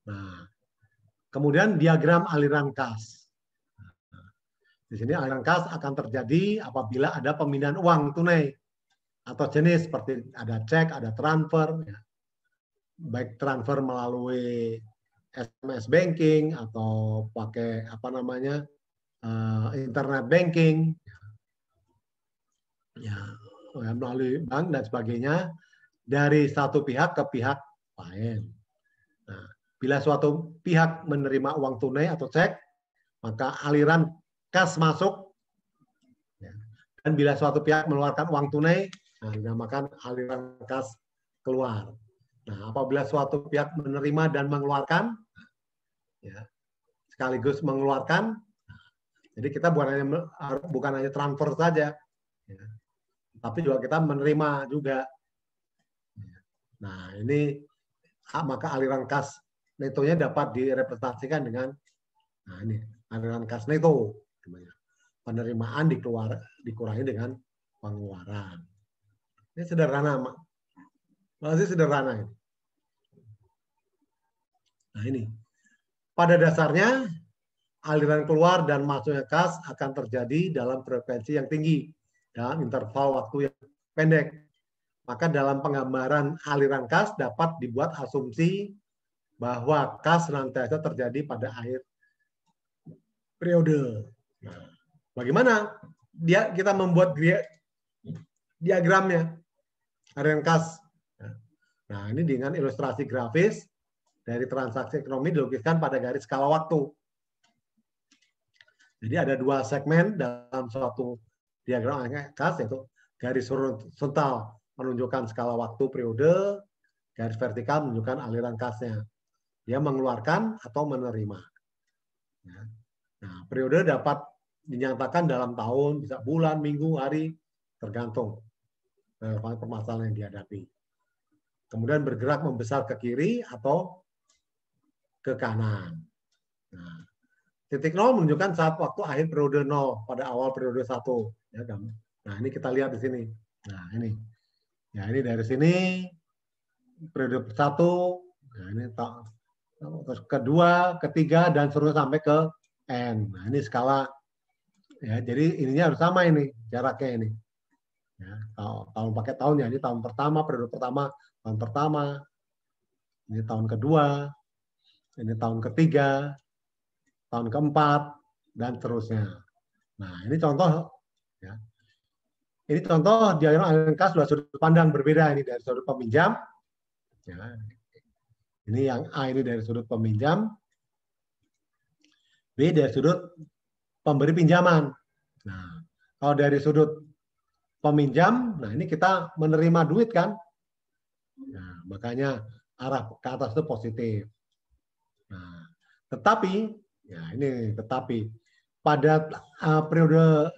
Nah, kemudian diagram aliran kas. Di sini aliran kas akan terjadi apabila ada pemindahan uang tunai atau jenis seperti ada cek, ada transfer, ya. Baik transfer melalui SMS banking atau pakai apa namanya internet banking, ya melalui bank dan sebagainya dari satu pihak ke pihak lain. Nah, bila suatu pihak menerima uang tunai atau cek, maka aliran kas masuk. Dan bila suatu pihak mengeluarkan uang tunai, nah, dinamakan aliran kas keluar. Nah, apabila suatu pihak menerima dan mengeluarkan, ya, sekaligus mengeluarkan, jadi kita bukan hanya transfer saja, ya, tapi juga kita menerima juga. Nah, ini maka aliran kas netonya dapat direpresentasikan dengan, nah ini aliran kas neto, penerimaan dikurangi dengan pengeluaran. Ini sederhana, masih sederhana ini. Nah ini, pada dasarnya aliran keluar dan masuknya kas akan terjadi dalam frekuensi yang tinggi dalam interval waktu yang pendek. Maka dalam penggambaran aliran kas dapat dibuat asumsi bahwa kas senantiasa terjadi pada akhir periode. Nah, bagaimana kita membuat diagramnya aliran kas? Nah, ini dengan ilustrasi grafis dari transaksi ekonomi dilukiskan pada garis skala waktu. Jadi ada dua segmen dalam suatu diagram aliran kas, yaitu garis horizontal menunjukkan skala waktu periode, garis vertikal menunjukkan aliran kasnya. Dia mengeluarkan atau menerima. Nah, periode dapat dinyatakan dalam tahun, bisa bulan, minggu, hari, tergantung permasalahan yang dihadapi. Kemudian bergerak membesar ke kiri atau ke kanan. Nah, titik nol menunjukkan saat waktu akhir periode 0 pada awal periode 1. Ya, nah, ini kita lihat di sini. Nah, ini. Ya, ini dari sini periode 1, nah ini terus kedua, ketiga, dan seterusnya sampai ke N. Nah, ini skala. Ya, jadi ininya harus sama ini, jaraknya ini. Ya, tahun pakai tahun ya, ini tahun pertama, periode pertama, tahun pertama, ini tahun kedua, ini tahun ketiga, tahun keempat, dan seterusnya. Nah, ini contoh. Ya. Ini contoh diagram aliran kas dua sudut pandang berbeda ini dari sudut peminjam. Ya. Ini yang A ini dari sudut peminjam, B dari sudut pemberi pinjaman. Nah, kalau dari sudut peminjam, nah ini kita menerima duit kan. Nah, makanya arah ke atas itu positif. Nah, tetapi, ya ini tetapi pada periode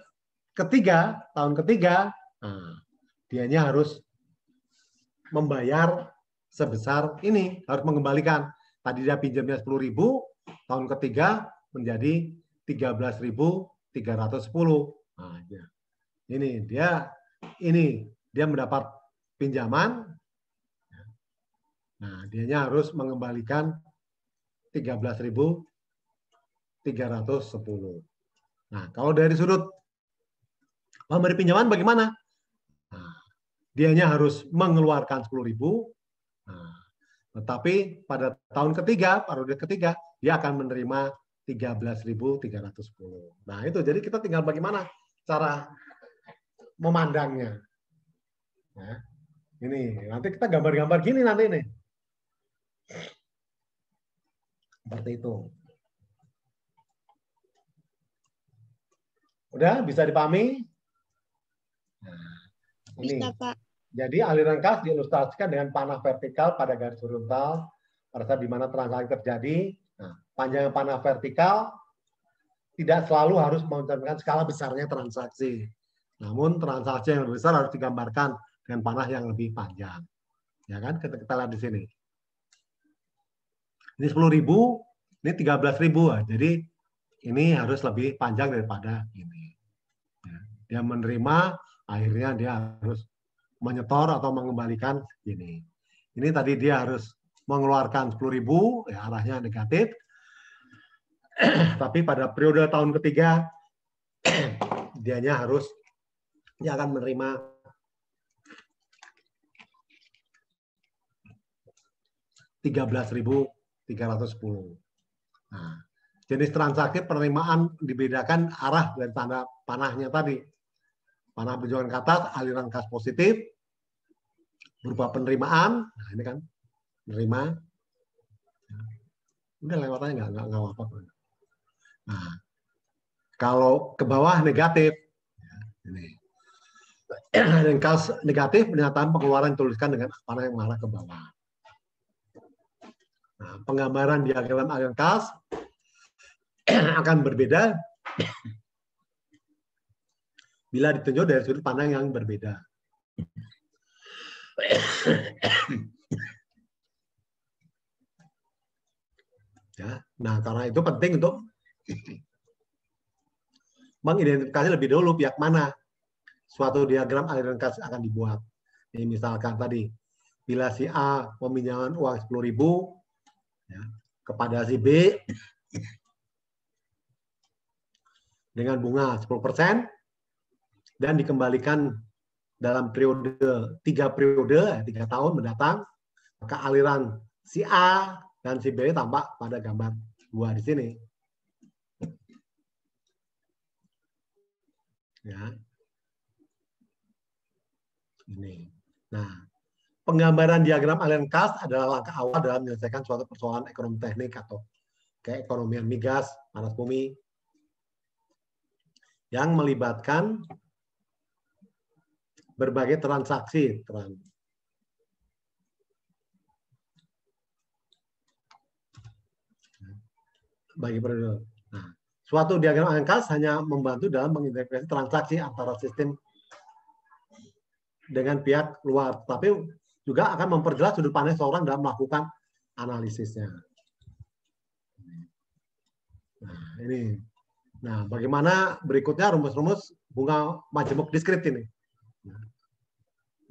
ketiga, tahun ketiga, nah, dianya harus membayar sebesar ini, harus mengembalikan. Tadi dia pinjamnya 10.000, tahun ketiga menjadi 13.310. Nah, ya. Ini dia mendapat pinjaman. Nah, dianya harus mengembalikan 13.310. Nah, kalau dari sudut pemberi pinjaman bagaimana? Nah, dianya harus mengeluarkan 10.000. Nah, tetapi pada tahun ketiga, periode ketiga, dia akan menerima 13.310. Nah, itu jadi kita tinggal bagaimana cara memandangnya. Nah, ini nanti kita gambar-gambar gini nanti nih. Seperti itu. Udah bisa dipahami? Nah, ini. Bisa, Pak. Jadi aliran kas diilustrasikan dengan panah vertikal pada garis horizontal pada saat di mana transaksi terjadi. Nah, panjang panah vertikal tidak selalu harus menunjukkan skala besarnya transaksi. Namun transaksi yang lebih besar harus digambarkan dengan panah yang lebih panjang. Ya kan? Kita lihat di sini. Ini 10.000, ini 13.000. Jadi ini harus lebih panjang daripada ini. Ya. Dia menerima, akhirnya dia harus menyetor atau mengembalikan ini. Ini tadi dia harus mengeluarkan 10.000, ya, arahnya negatif. Tapi pada periode tahun ketiga, dia akan menerima 13.310. Nah, jenis transaksi penerimaan dibedakan arah dari tanda panahnya tadi. Panah menunjukkan ke atas, aliran kas positif, berupa penerimaan. Nah, ini kan, menerima. Udah lewatannya nggak apa-apa. Nah, kalau ke bawah negatif, ini. Dan kas negatif, pernyataan pengeluaran dituliskan dengan panah yang mengarah ke bawah. Nah, penggambaran diagram aliran kas akan berbeda bila ditunjuk dari sudut pandang yang berbeda. Ya, nah karena itu penting untuk mengidentifikasi lebih dulu pihak mana suatu diagram aliran kas akan dibuat. Ini misalkan tadi, bila si A meminjamkan uang 10.000 ya, kepada si B dengan bunga 10% dan dikembalikan dalam periode 3 periode, 3 tahun mendatang, maka aliran si A dan si B tampak pada gambar 2 di sini. Ya. Ini. Nah, penggambaran diagram aliran kas adalah langkah awal dalam menyelesaikan suatu persoalan ekonomi teknik atau keekonomian migas, panas bumi, yang melibatkan berbagai transaksi. Bagi periode. Nah, suatu diagram aliran kas hanya membantu dalam mengintegrasi transaksi antara sistem dengan pihak luar, tapi juga akan memperjelas sudut pandang seorang dalam melakukan analisisnya. Nah, ini. Nah, bagaimana berikutnya rumus-rumus bunga majemuk diskrit ini?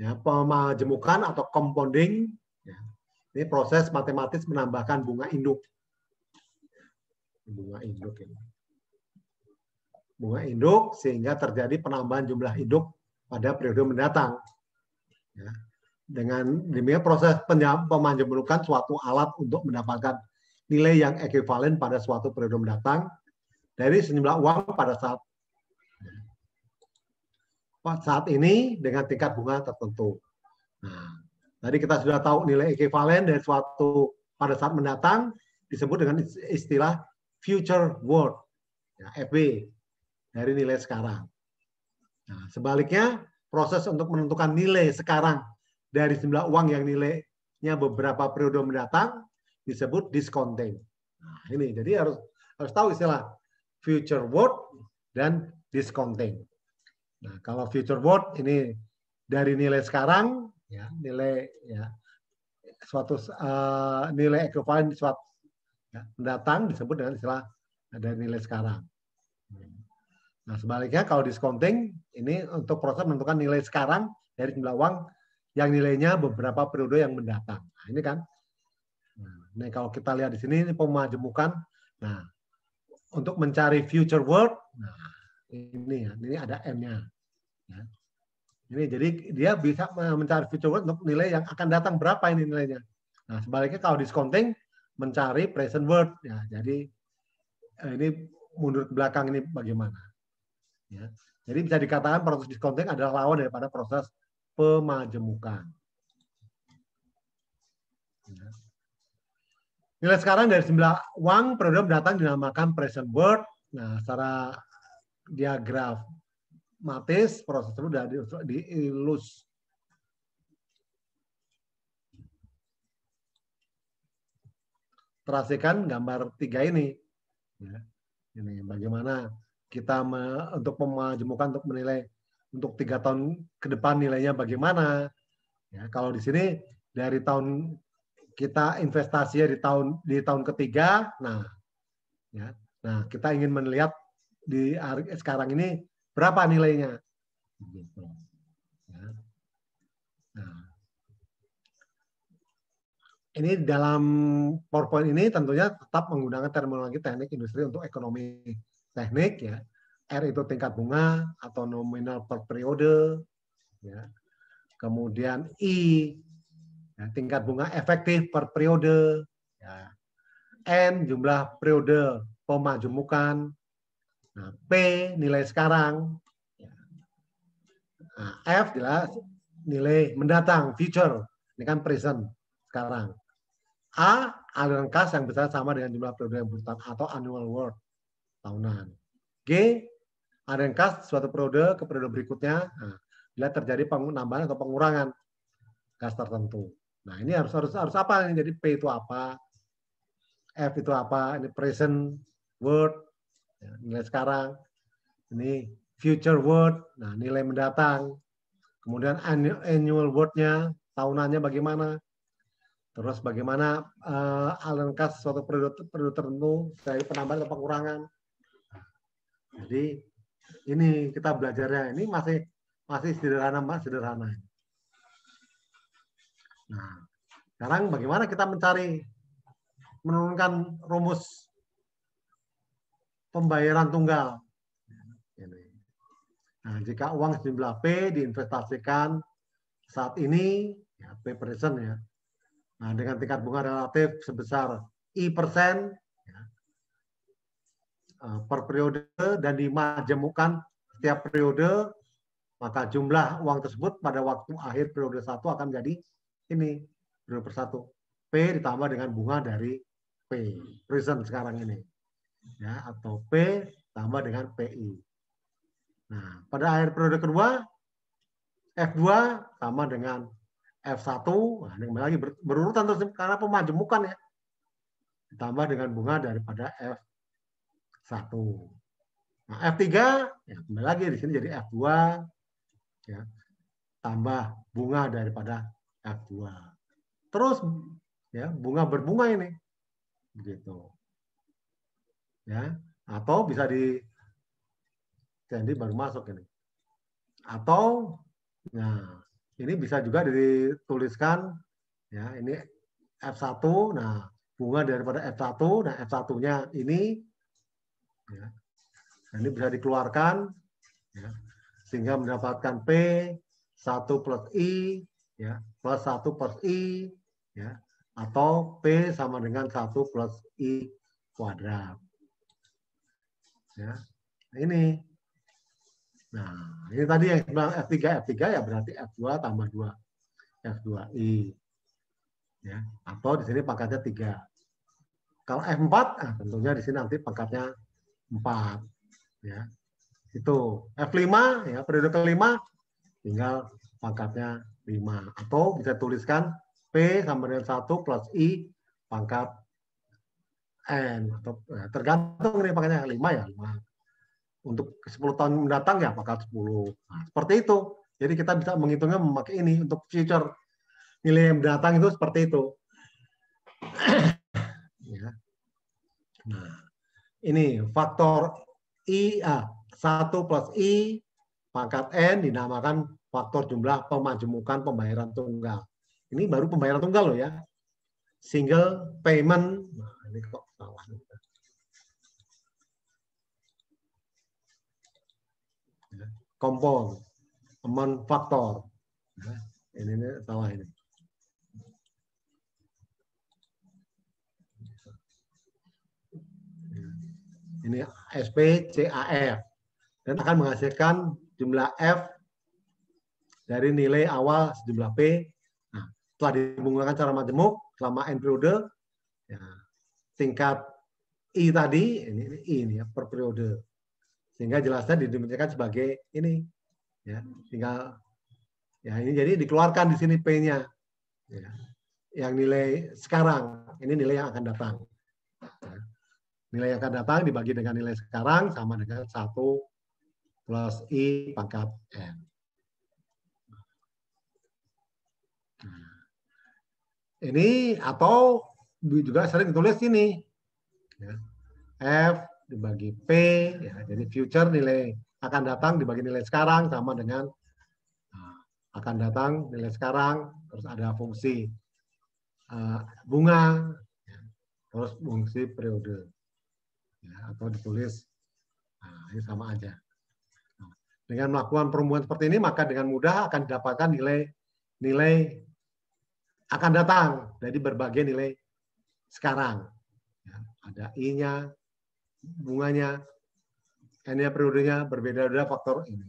Ya, pemajemukan atau compounding, ya, ini proses matematis menambahkan bunga induk. Bunga induk ini. Bunga induk sehingga terjadi penambahan jumlah induk pada periode mendatang. Ya. Dengan demikian proses pemajemukan suatu alat untuk mendapatkan nilai yang ekuivalen pada suatu periode mendatang dari sejumlah uang pada saat ini dengan tingkat bunga tertentu. Nah, tadi kita sudah tahu nilai ekuivalen dari suatu pada saat mendatang disebut dengan istilah future worth, ya, FW, dari nilai sekarang. Nah, sebaliknya, proses untuk menentukan nilai sekarang dari jumlah uang yang nilainya beberapa periode mendatang disebut discounting. Nah, ini jadi harus tahu istilah future worth dan discounting. Nah, kalau future worth ini dari nilai sekarang, ya, nilai ya suatu nilai ekuivalen suatu ya, mendatang disebut dengan istilah dari nilai sekarang. Nah, sebaliknya kalau discounting ini untuk proses menentukan nilai sekarang dari jumlah uang yang nilainya beberapa periode yang mendatang. Nah, ini kan. Nah, kalau kita lihat di sini ini pemajemukan. Nah, untuk mencari future worth, nah ini ya, ini ada M-nya. Ya. Ini jadi dia bisa mencari future worth untuk nilai yang akan datang berapa ini nilainya. Nah, sebaliknya kalau discounting mencari present worth. Ya, jadi ini mundur ke belakang ini bagaimana? Ya. Jadi bisa dikatakan proses discounting adalah lawan daripada proses pemajemukan. Ya. Nilai sekarang dari jumlah uang periode mendatang dinamakan present worth. Nah, secara diagramatis proses itu sudah diilustrasikan gambar 3 ini. Ya. Ini bagaimana kita untuk memajemukan untuk menilai untuk 3 tahun ke depan nilainya bagaimana. Ya, kalau di sini dari tahun kita investasinya di tahun ketiga, nah kita ingin melihat di sekarang ini berapa nilainya. Ya. Nah, ini dalam PowerPoint ini tentunya tetap menggunakan terminologi teknik industri untuk ekonomi teknik, ya. R itu tingkat bunga atau nominal per periode, ya. Kemudian I, ya, tingkat bunga efektif per periode, ya. N jumlah periode pemajemukan, nah, P nilai sekarang, ya. Nah, F jelas nilai mendatang, future, ini kan present sekarang. A aliran kas yang besar sama dengan jumlah periode yang berurutan atau annual worth tahunan. G aliran kas suatu periode ke periode berikutnya. Nah, bila terjadi penambahan atau pengurangan kas tertentu. Nah, ini harus apa? Jadi P itu apa? F itu apa? Ini present worth, ya, nilai sekarang. Ini future worth, nah nilai mendatang. Kemudian annual worth-nya, tahunannya bagaimana? Terus bagaimana aliran kas suatu periode tertentu dari penambahan atau pengurangan. Jadi ini kita belajarnya ini masih sederhana, Mbak, sederhana. Nah, sekarang bagaimana kita menurunkan rumus pembayaran tunggal. Nah, jika uang sejumlah P diinvestasikan saat ini, ya, P present ya, nah, dengan tingkat bunga relatif sebesar I%, ya, per periode dan dimajemukan setiap periode, maka jumlah uang tersebut pada waktu akhir periode 1 akan menjadi ini, periode per 1. P ditambah dengan bunga dari P, present sekarang ini. Ya, atau P tambah dengan PI. Nah, pada akhir periode kedua, F2 sama dengan F1, nah, ini kembali lagi berurutan terus karena pemajemukan ya. Ditambah dengan bunga daripada F1. Nah, F3 ya kembali lagi di sini jadi F2 ya, tambah bunga daripada F2. Terus ya, bunga berbunga ini. Begitu. Ya, atau bisa jadi baru masuk ini. Atau nah, ini bisa juga dituliskan ya, ini F1, nah bunga daripada F1, nah F1-nya ini ya. Nah, ini bisa dikeluarkan ya, sehingga mendapatkan P1 plus I ya, plus 1 plus I ya, atau P sama dengan 1 plus I kuadrat. Ya. Nah, ini. Nah, ini tadi yang bilang F3 ya berarti F2 tambah 2 F2I. Ya, atau di sini pangkatnya 3. Kalau F4, nah tentunya di sini nanti pangkatnya 4. Ya. Itu F5 ya, periode kelima tinggal pangkatnya 5. Atau bisa tuliskan P sama dengan 1 plus I pangkat N. Atau ya, tergantung nih pangkatnya 5 ya, 5. Untuk 10 tahun mendatang ya pangkat 10. Nah, seperti itu. Jadi kita bisa menghitungnya memakai ini untuk future. Nilai yang mendatang itu seperti itu. Ya. Nah, ini faktor I, 1 plus I pangkat N dinamakan faktor jumlah pemajemukan pembayaran tunggal. Ini baru pembayaran tunggal loh ya. Single payment. Nah, ini kok salah. Compound, amount faktor. Nah, ini salah ini. Ini SPCAF dan akan menghasilkan jumlah F dari nilai awal sejumlah P. Nah, setelah dimenggunakan cara majemuk selama N periode, ya, tingkat I tadi, ini I ini ya, per periode. Sehingga jelasnya didefinisikan sebagai ini. Ya, tinggal ya ini jadi dikeluarkan di sini P-nya. Ya. Yang nilai sekarang, ini nilai yang akan datang. Ya. Nilai yang akan datang dibagi dengan nilai sekarang sama dengan 1 plus I pangkat N. Nah, ini atau juga sering ditulis ini. Ya. F dibagi P, ya, jadi future nilai akan datang dibagi nilai sekarang sama dengan akan datang nilai sekarang, terus ada fungsi bunga, ya, terus fungsi periode. Ya, atau ditulis, nah, ini sama aja. Nah, dengan melakukan perumusan seperti ini, maka dengan mudah akan didapatkan nilai akan datang dari berbagai nilai sekarang. Ya, ada I-nya, bunganya, N-nya periodenya berbeda-beda faktor ini.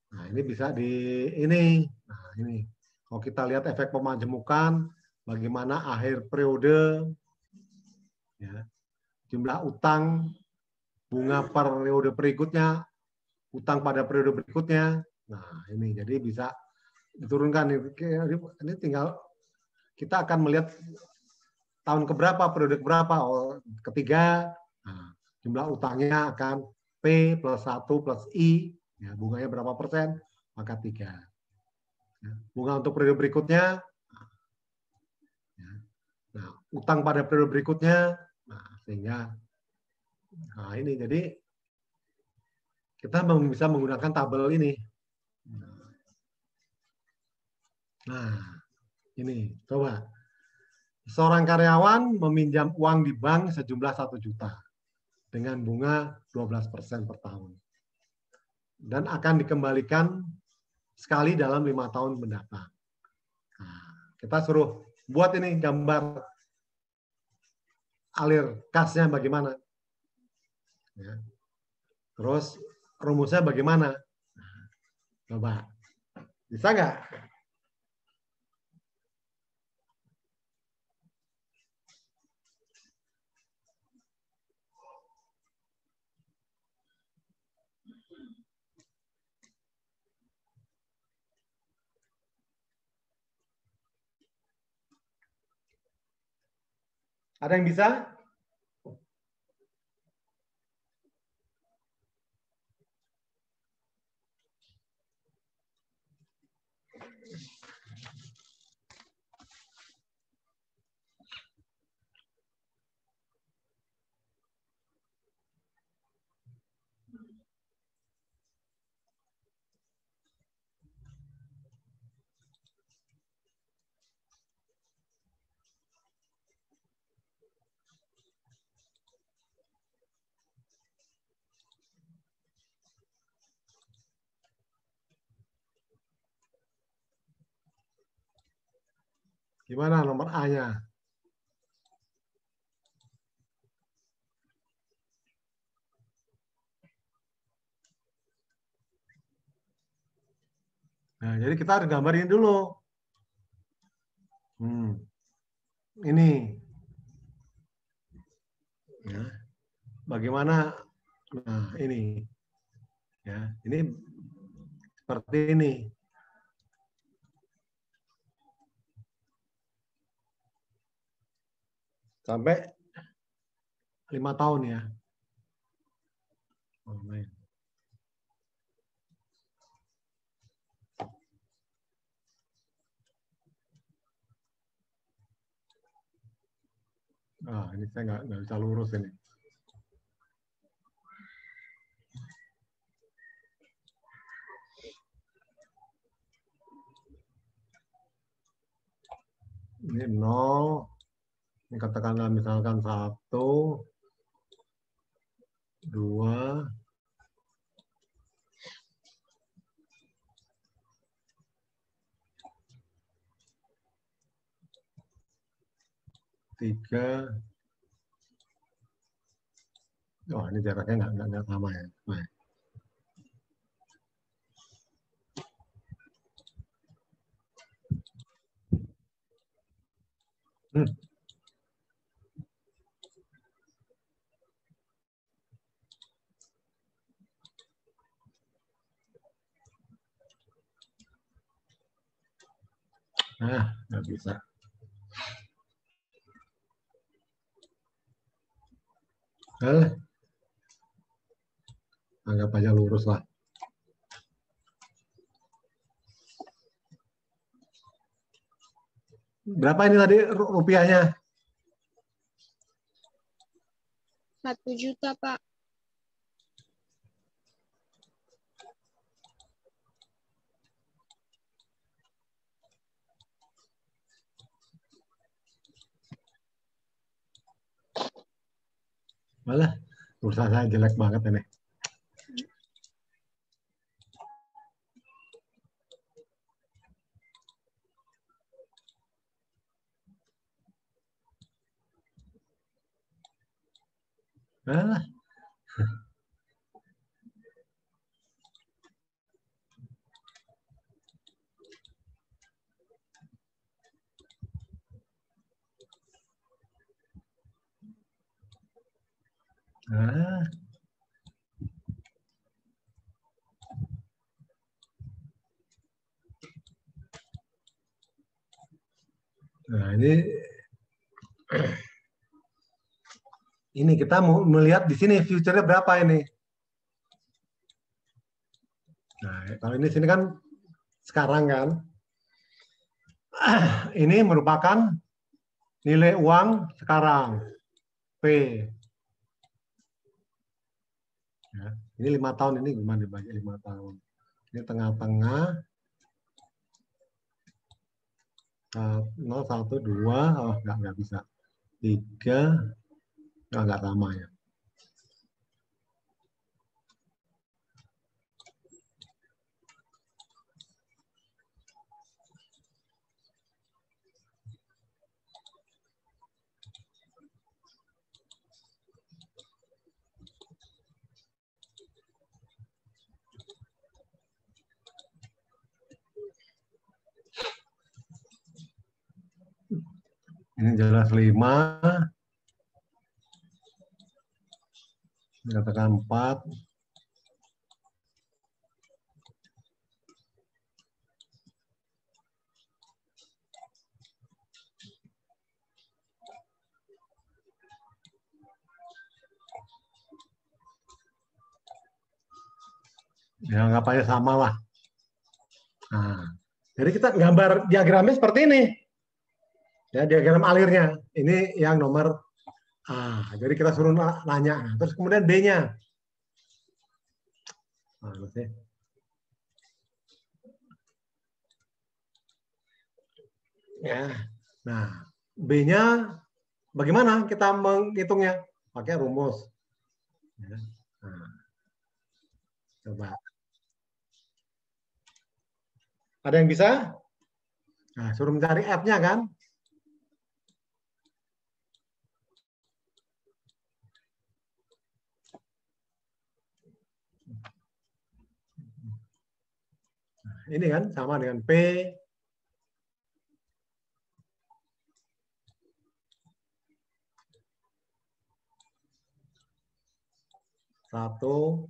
Nah, ini bisa ini. Nah, ini. Kalau kita lihat efek pemajemukan, bagaimana akhir periode, ya, jumlah utang, bunga periode berikutnya, utang pada periode berikutnya. Nah, ini jadi bisa diturunkan. Ini tinggal kita akan melihat tahun keberapa, periode keberapa. Oh, ketiga, nah, jumlah utangnya akan P plus 1 plus I, ya, bunganya berapa persen, maka 3. Ya, bunga untuk periode berikutnya, ya, nah, utang pada periode berikutnya, nah, sehingga nah ini jadi kita bisa menggunakan tabel ini. Nah, ini coba. Seorang karyawan meminjam uang di bank sejumlah 1 juta dengan bunga 12% per tahun. dan akan dikembalikan sekali dalam 5 tahun mendatang. Nah, kita suruh buat ini gambar alir kasnya bagaimana. Ya. Terus rumusnya bagaimana? Nah, coba. Bisa nggak? Ada yang bisa? Gimana nomor A-nya? Nah, jadi kita harus gambarin dulu. Ini. Ya. Bagaimana? Nah, ini. Ya, ini seperti ini. Sampai 5 tahun ya. Oh, main. Ini saya nggak bisa lurus ini. Ini 0. Ini katakanlah misalkan 1, 2, 3. Oh, ini jaraknya nggak sama ya. Nah. Nah, nggak bisa. Anggap aja lurus lah. Berapa ini tadi rupiahnya? 1 juta, Pak. Malah, pulsa saya jelek banget ini. Malah. Nah, ini kita mau melihat di sini future-nya berapa ini. Nah, kalau ini sini kan sekarang kan. Ini merupakan nilai uang sekarang. P. Ya, ini 5 tahun, ini gimana dibagi 5 tahun. Ini tengah-tengah. 0, 1, 2, oh nggak bisa. 3, nggak sama ya. Ini jelas 5. Katakan 4. Ya, nggak apa-apa, sama lah. Nah, jadi kita gambar diagramnya seperti ini. Ya, diagram alirnya. Ini yang nomor A. Jadi kita suruh nanya. Nah, terus kemudian B-nya. Ya. Nah, B-nya bagaimana kita menghitungnya? Pakai rumus. Ya. Nah, coba. Ada yang bisa? Nah, suruh mencari F-nya kan? Nah, ini kan sama dengan P. Satu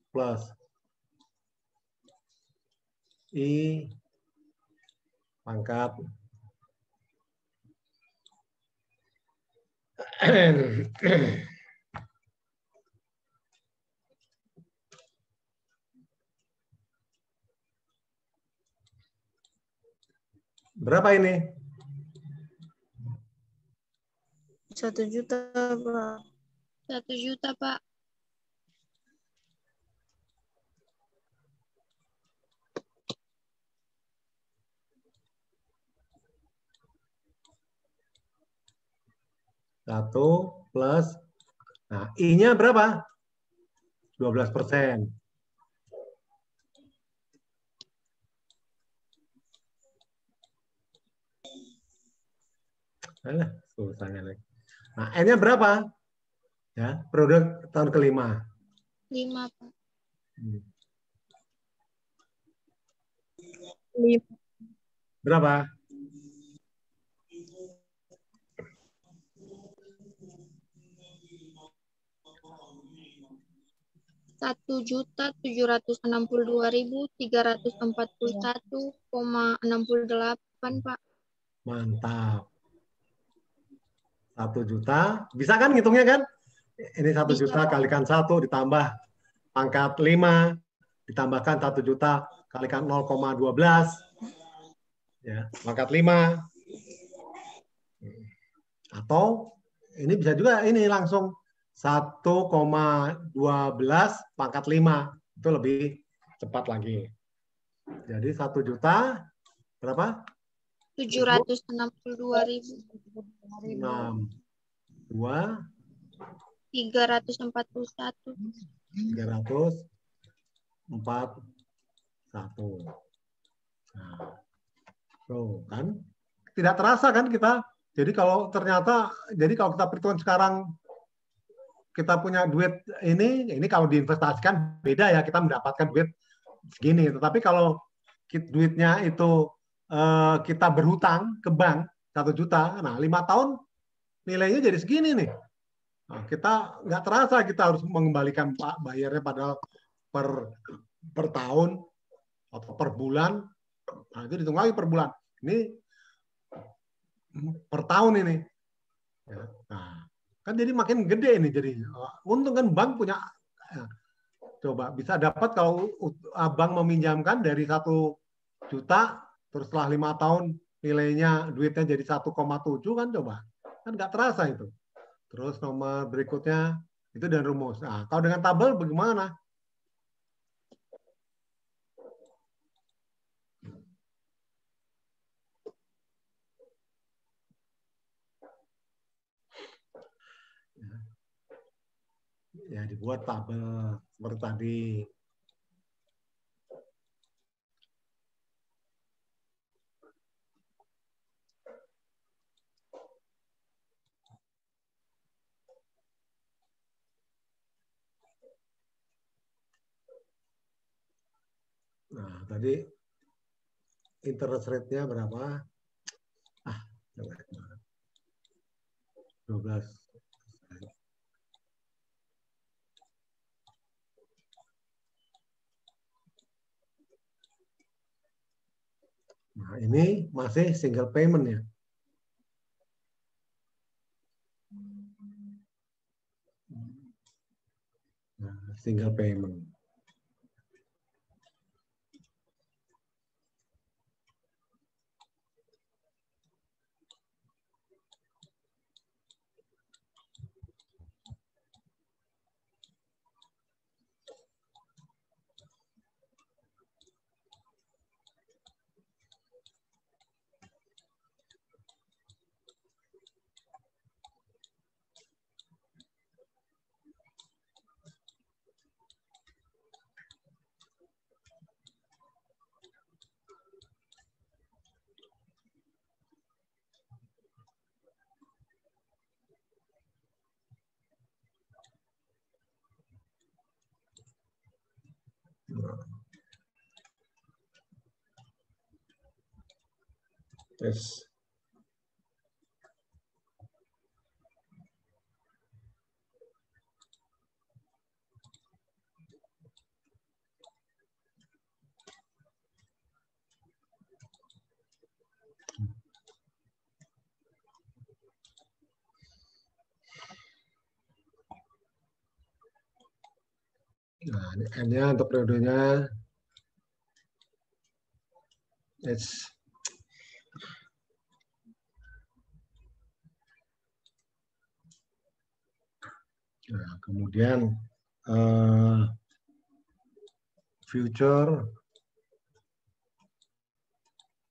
plus I pangkat berapa ini? 1 juta, Pak. 1 juta, Pak. Satu plus, nah I-nya berapa? 12%. Susahnya lagi. Nah, N-nya berapa? Ya, produk tahun kelima. 5, Pak. 5. Berapa? 1.762.341,68, Pak. Mantap. 1 juta. Bisa kan ngitungnya kan? Ini 1 Bisa, juta Pak. kalikan 1 ditambah pangkat 5 ditambahkan 1 juta kalikan 0,12 ya, pangkat 5. Atau ini bisa juga ini langsung 1,12 pangkat 5. Itu lebih cepat lagi. Jadi 1 juta berapa? 762.000. 6, 2, 341. 341. Nah, tuh kan tidak terasa kan kita. Jadi kalau ternyata, jadi kalau kita perhitungan sekarang kita punya duit ini kalau diinvestasikan beda ya, kita mendapatkan duit segini. Tetapi kalau duitnya itu kita berhutang ke bank 1 juta, nah 5 tahun nilainya jadi segini nih. Nah, kita nggak terasa kita harus mengembalikan bayarnya padahal per tahun atau per bulan. Nah, itu dihitung lagi per bulan. Ini per tahun ini. Ya. Nah, kan jadi makin gede ini jadi. Untung kan bank punya. Ya, coba bisa dapat kalau abang meminjamkan dari 1 juta, terus setelah 5 tahun nilainya duitnya jadi 1,7 kan coba. Kan nggak terasa itu. Terus nomor berikutnya itu dan rumus. Nah, kalau dengan tabel bagaimana? Ya dibuat tabel seperti tadi. Nah, tadi interest rate-nya berapa? 12. Nah, ini masih single payment ya. Nah, single payment. Yes. Nah, ini N-nya untuk periodenya. It's nah, kemudian future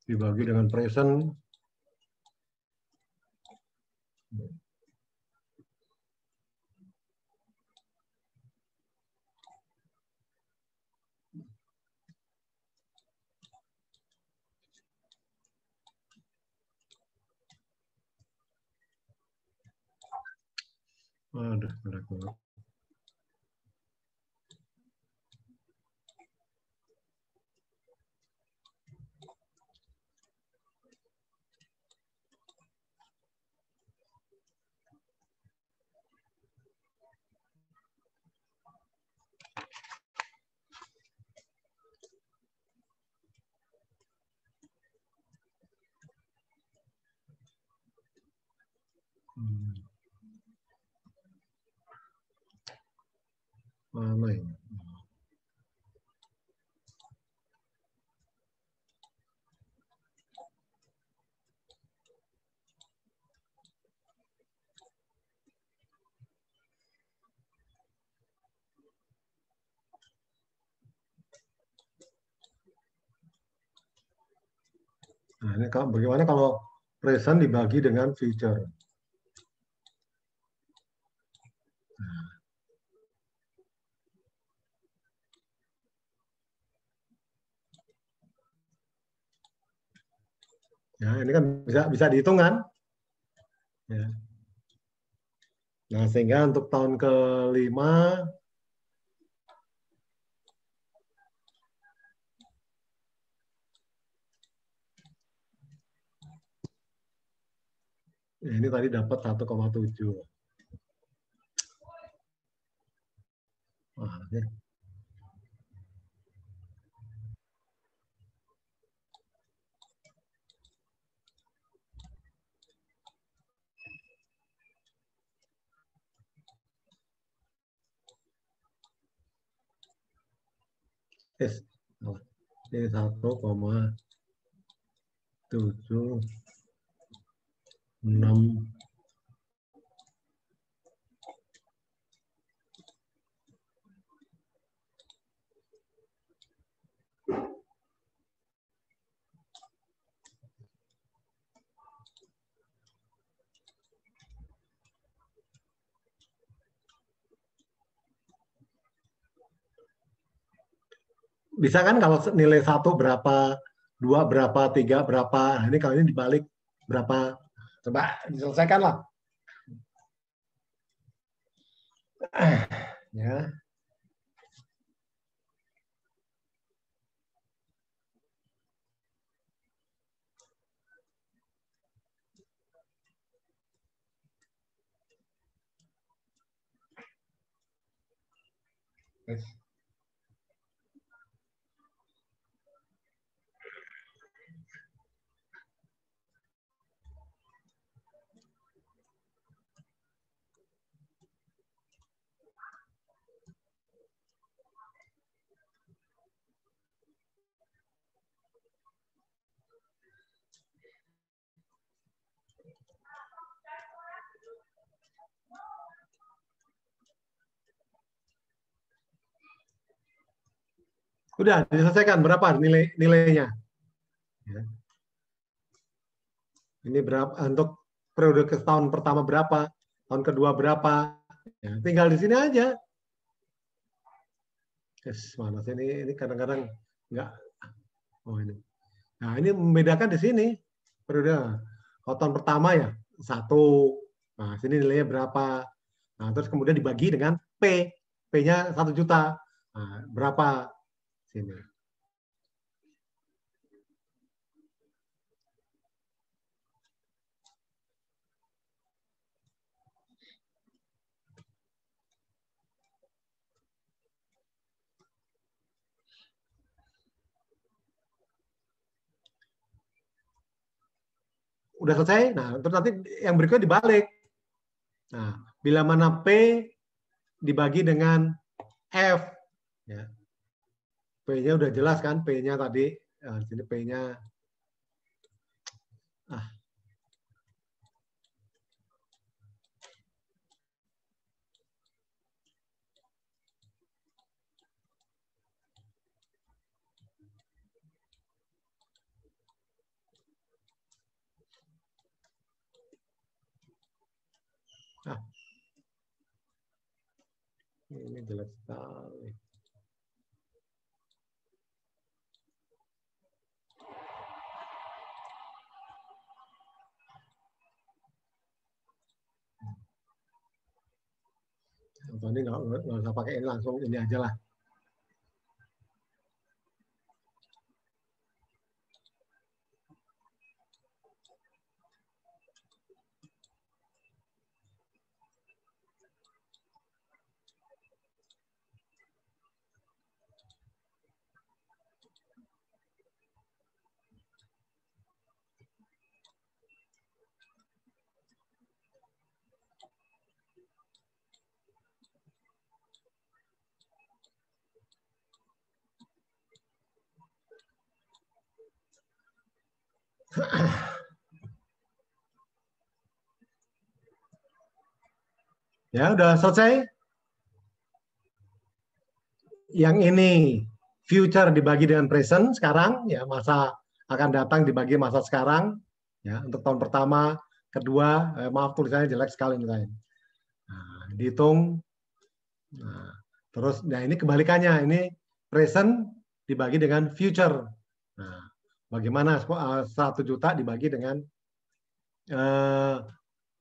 dibagi dengan present. Aduh, berat banget. Mana ini? Nah, ini bagaimana kalau present dibagi dengan future? Ya, ini kan bisa dihitung kan? Ya. Nah, sehingga untuk tahun kelima ini tadi dapat 1,7. Wah, ya. Ini 1,76. Bisa kan kalau nilai 1 berapa, 2 berapa, 3 berapa. Nah, ini kalau ini dibalik berapa. Coba diselesaikan lah. Ya. Yes. Udah diselesaikan berapa nilainya? Ya. Ini berapa untuk periode ke tahun pertama berapa, tahun kedua berapa? Ya, tinggal di sini aja. Yes, mana sih ini kadang-kadang nggak. Oh ini. Nah ini membedakan di sini periode. Kalau tahun pertama ya satu. Nah sini nilainya berapa? Nah terus kemudian dibagi dengan P. P-nya 1 juta. Nah, berapa sini? Udah selesai. Nah terus nanti yang berikutnya dibalik. Nah bila mana P dibagi dengan F, ya. P-nya udah jelas kan, P-nya tadi, nah, sini P-nya, ah, ah, ini jelek sekali. Ini nggak usah pakai ini, langsung ini aja lah. Ya udah selesai. Yang ini future dibagi dengan present sekarang, ya masa akan datang dibagi masa sekarang, ya untuk tahun pertama, kedua, maaf tulisannya jelek sekali misalnya. Nah, dihitung. Nah, terus, nah ini kebalikannya, ini present dibagi dengan future. Nah, bagaimana 1 juta dibagi dengan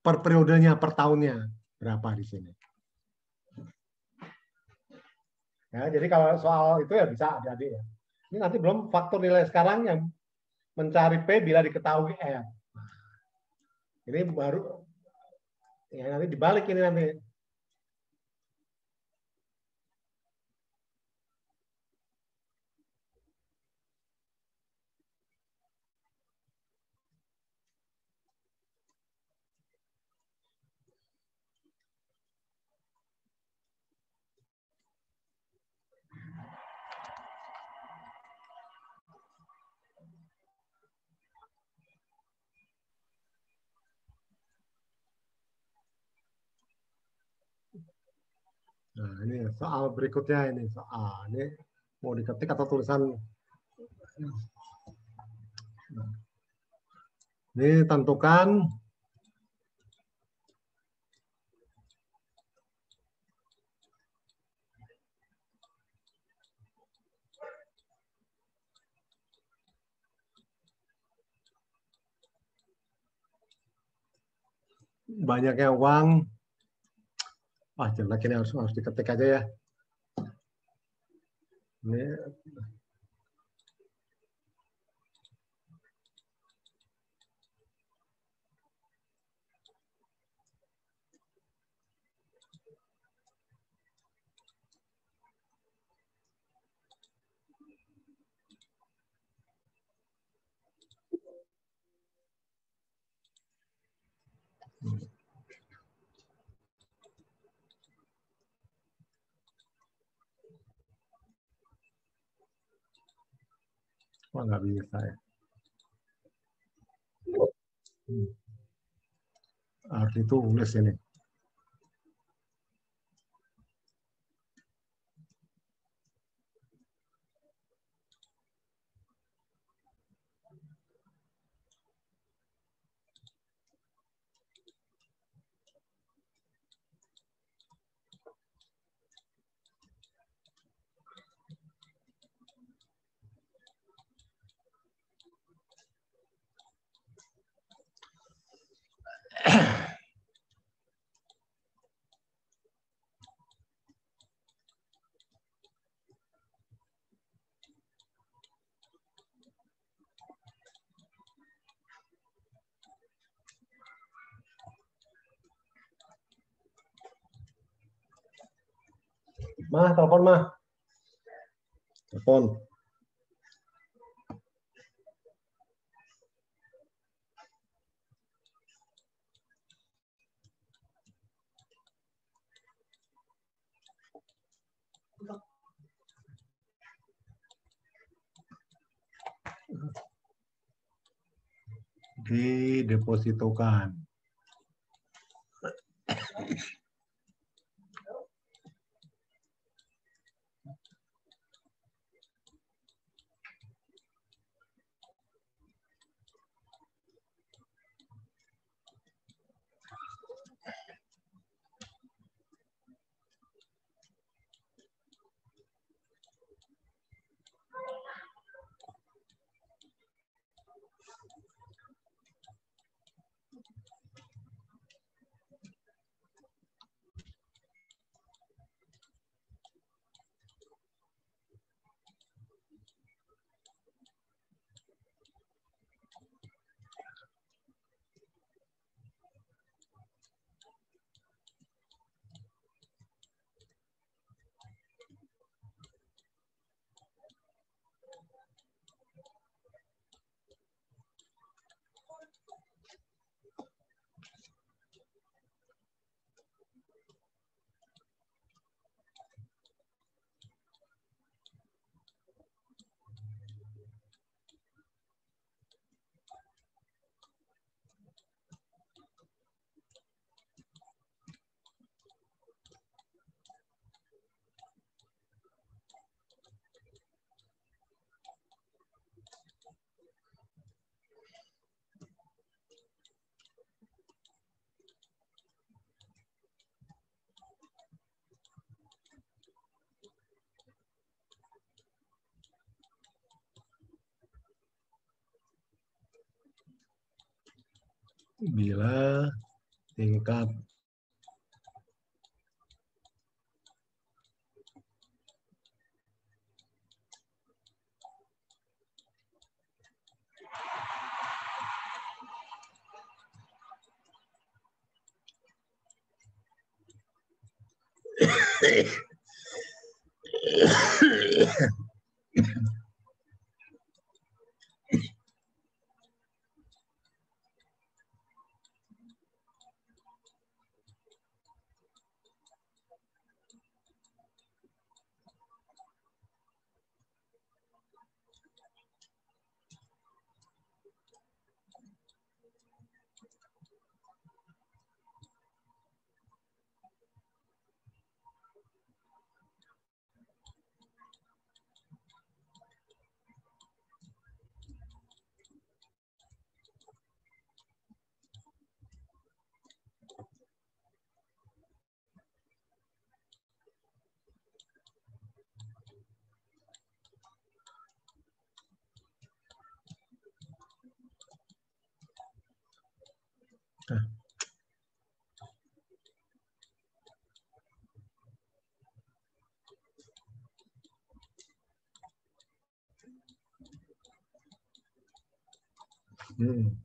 per periodenya, per tahunnya berapa di sini? Ya, jadi kalau soal itu ya bisa adik-adik ya. Ini nanti belum faktor nilai sekarang yang mencari P bila diketahui F. Ini baru ya nanti dibalik ini nanti. Nah, ini soal berikutnya ini soal ini mau diketik atau tulisan. Nah, ini tentukan banyaknya uang. Wah, jelek ini harus diketik aja ya. Ini Wah, nggak bisa ya. Harus ditulis ini. Mah, telepon mah. Telepon. Didepositokan. Bila tingkat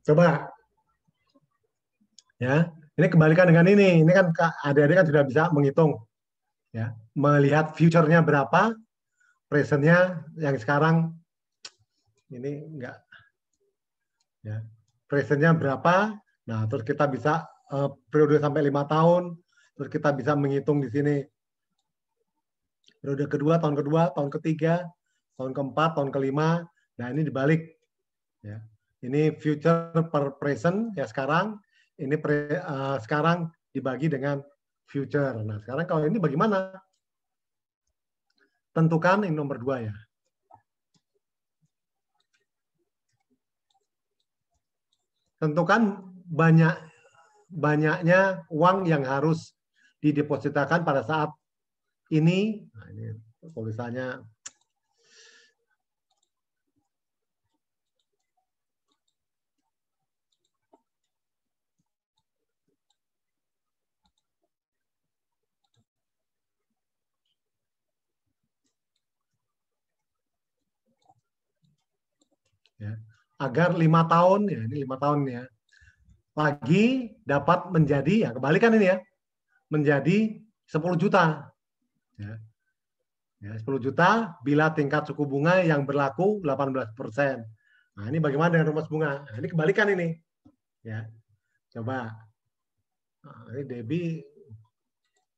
coba ya. Ini kembalikan dengan ini. Ini kan adik-adik kan sudah bisa menghitung ya, melihat future-nya berapa, present-nya yang sekarang ini enggak ya. Present-nya berapa? Nah, terus kita bisa periode sampai 5 tahun, terus kita bisa menghitung di sini periode kedua, tahun ketiga, tahun keempat, tahun kelima. Nah, ini dibalik. Ya. Ini future per present ya sekarang. Ini sekarang dibagi dengan future. Nah, sekarang kalau ini bagaimana? Tentukan ini nomor 2 ya. Tentukan banyaknya uang yang harus didepositakan pada saat ini. Nah, ini tulisannya. Ya. Agar 5 tahun, ya ini 5 tahun ya, lagi dapat menjadi, ya kebalikan ini ya, menjadi 10 juta. Ya. Ya, 10 juta bila tingkat suku bunga yang berlaku 18%. Nah, ini bagaimana dengan rumus bunga? Nah, ini kebalikan ini. Ya. Coba. Nah, ini Debbie,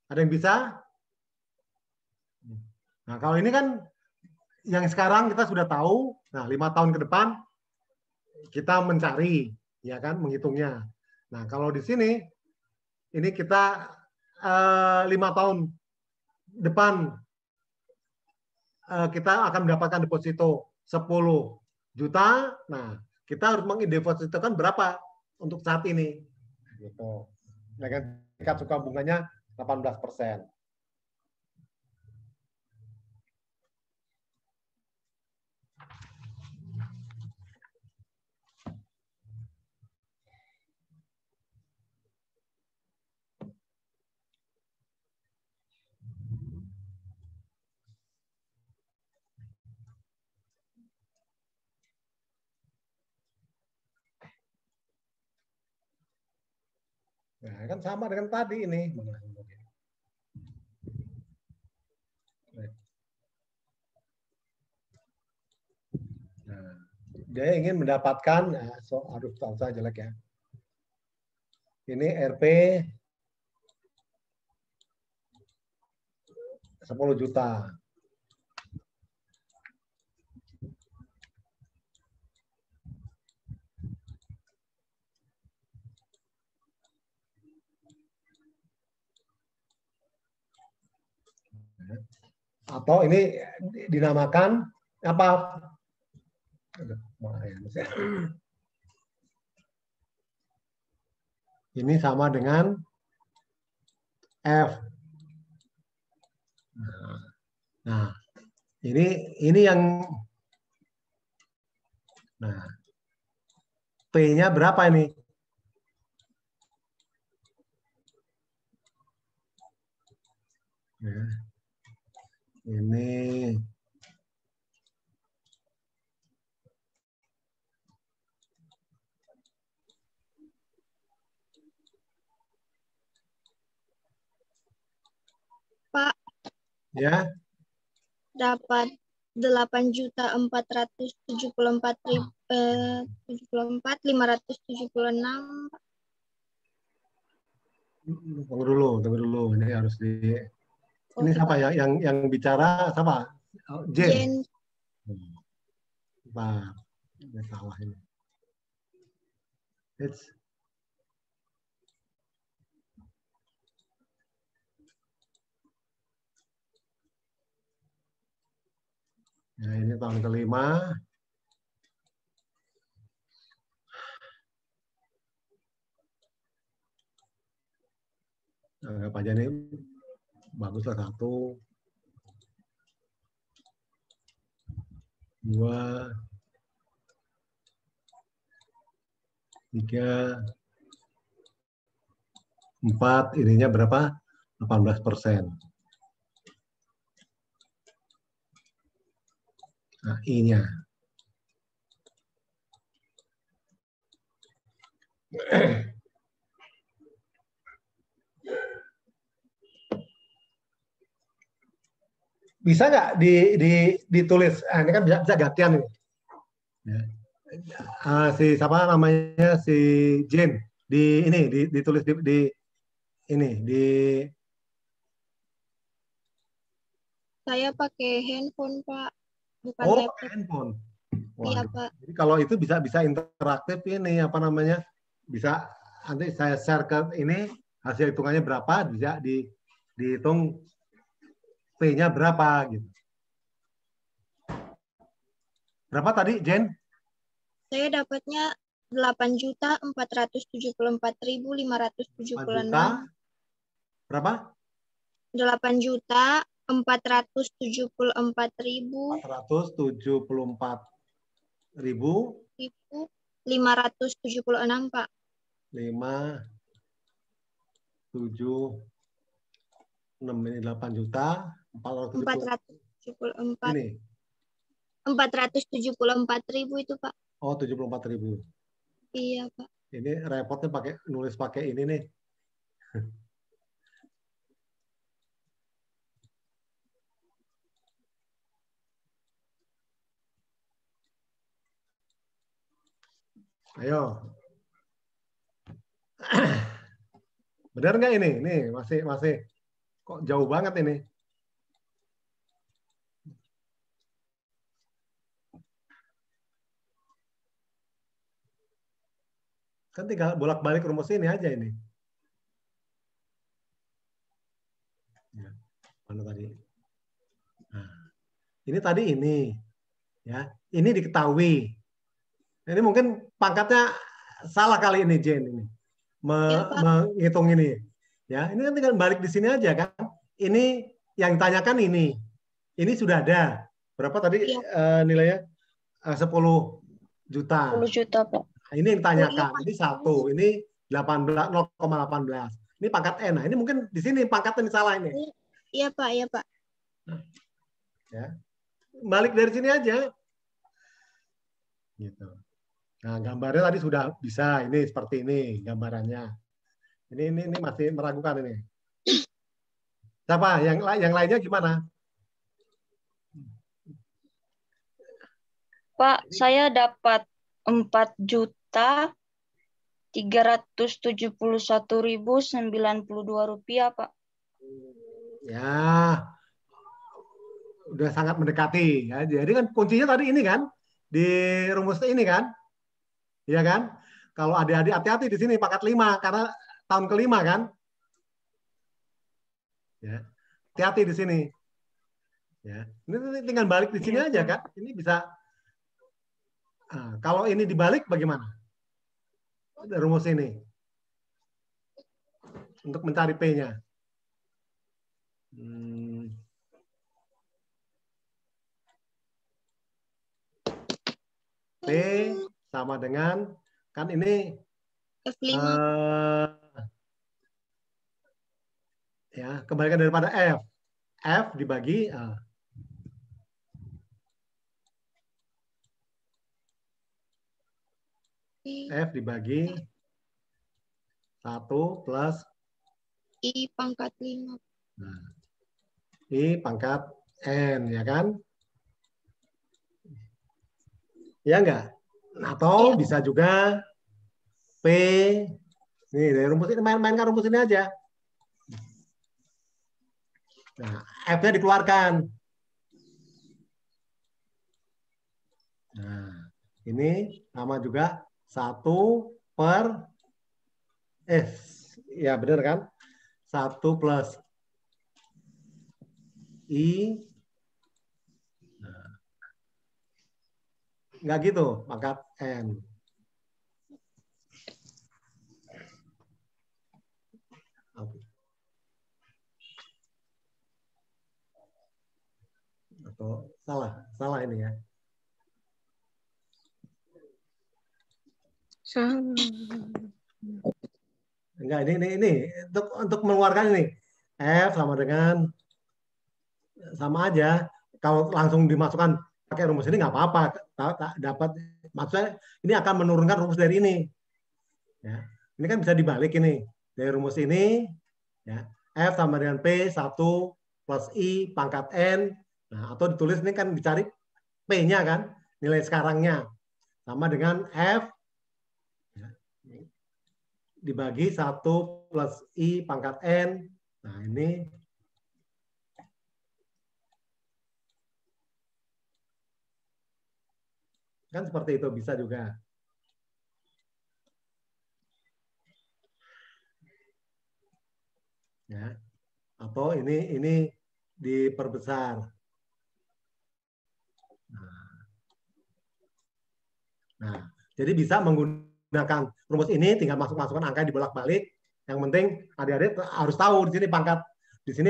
ada yang bisa? Nah, kalau ini kan yang sekarang kita sudah tahu, nah 5 tahun ke depan kita mencari, ya kan, menghitungnya. Nah, kalau di sini, ini kita 5 tahun depan kita akan mendapatkan deposito 10 juta. Nah, kita harus mengindepositokan berapa untuk saat ini. Gitu. Dengan tingkat suku bunganya 18%. Nah, kan sama dengan tadi ini. Nah, dia ingin mendapatkan, aduh, saya jelek ya. Ini RP 10 juta. Atau ini dinamakan apa? Ini sama dengan F. Nah, ini yang, nah, P-nya berapa ini? Ya. Ini Pak, ya, dapat 8.576. tunggu dulu. Ini harus ini Oke, siapa Pak. ya? Yang bicara siapa? Jen. Jen. Pak, ini salah ini. Nah, ini tahun kelima. Anggap aja nih baguslah 1, 2, 3, 4. Ininya berapa? 18%. Nah, I-nya. Bisa nggak ditulis? Ini kan bisa gantian nih. Ya. Si siapa namanya, si Jane, ditulis di Saya pakai handphone, Pak. Bukan pakai laptop. handphone. Iya, Waduh. Pak. Jadi kalau itu bisa interaktif ini apa namanya? Bisa nanti saya share ke ini hasil hitungannya berapa, bisa dihitung P-nya berapa gitu. Berapa tadi, Jen? Saya dapatnya 8.474.576. 8 juta berapa? 8.474.576, Pak. 476.576 ini 8 juta 470 474. ini. 474.000 itu, Pak. Oh, 74.000. Iya, Pak. Ini repotnya nulis pakai ini nih. Ayo. Benar nggak ini? Nih, masih kok jauh banget ini. Kan tinggal bolak-balik rumus ini aja ini. Ya, mana tadi? Nah, ini tadi ini. Ya, ini diketahui. Ini mungkin pangkatnya salah kali ini, Jen ini. Ya, Pak. Menghitung ini. Ya, ini kan tinggal balik di sini aja kan. Ini yang ditanyakan ini. Ini sudah ada. Berapa tadi Iya. nilainya? 10 juta. 10 juta, Pak. Nah, ini yang ditanyakan. Oh, iya, Ini 1, ini 18, 0,18. Ini pangkat N. Nah, ini mungkin di sini pangkatnya salah ini. Iya, Pak. Iya, Pak. Ya. Balik dari sini aja. Gitu. Nah, gambarnya tadi sudah bisa. Ini seperti ini gambarannya. Ini masih meragukan ini. Siapa? Yang lainnya gimana? Pak, saya dapat 4.371.092 rupiah, Pak. Ya, udah sangat mendekati. Ya. Jadi kan kuncinya tadi ini kan, di rumus ini kan, ya kan? Kalau adik-adik hati-hati di sini pangkat 5 karena tahun kelima kan. Ya, hati-hati di sini. Ya, ini tinggal balik di sini Ya, aja Pak. kan. Ini bisa. Nah, kalau ini dibalik bagaimana? Rumus ini untuk mencari P-nya. P sama dengan kan ini F5. Ya, kebalikan daripada F. F dibagi F dibagi 1 plus I pangkat 5. nah, I pangkat N, ya kan? Ya enggak? Atau Ya. bisa juga P, nih dari rumus ini, mainkan rumus ini aja. Nah, F-nya dikeluarkan. Nah, ini sama juga 1 per ya benar kan? 1 plus I. Nah, enggak gitu, pangkat N. Atau salah ini ya. Enggak, ini untuk mengeluarkan ini F sama aja. Kalau langsung dimasukkan pakai rumus ini nggak apa-apa, dapat. Maksudnya ini akan menurunkan rumus dari ini. Ya, ini kan bisa dibalik ini dari rumus ini. Ya, F sama dengan P 1 plus I pangkat N. Nah, atau ditulis ini kan dicari P-nya kan, nilai sekarangnya sama dengan F ya, dibagi 1 plus I pangkat N. Nah, ini Kan seperti itu bisa juga. Ya. Atau ini diperbesar. Nah, jadi bisa menggunakan rumus ini, tinggal masukkan angka dibolak-balik. Yang penting adik-adik harus tahu di sini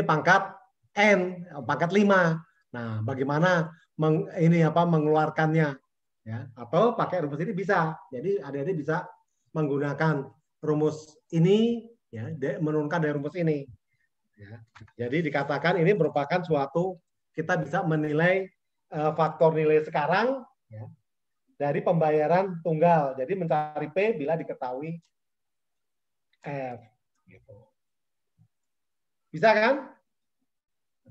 pangkat n, pangkat 5. Nah, bagaimana mengeluarkannya, ya? Atau pakai rumus ini bisa. Jadi adik-adik bisa menggunakan rumus ini, ya, menurunkan dari rumus ini. Ya. Jadi dikatakan ini merupakan suatu, kita bisa menilai faktor nilai sekarang, ya, dari pembayaran tunggal. Jadi mencari P bila diketahui F. Gitu. Bisa kan?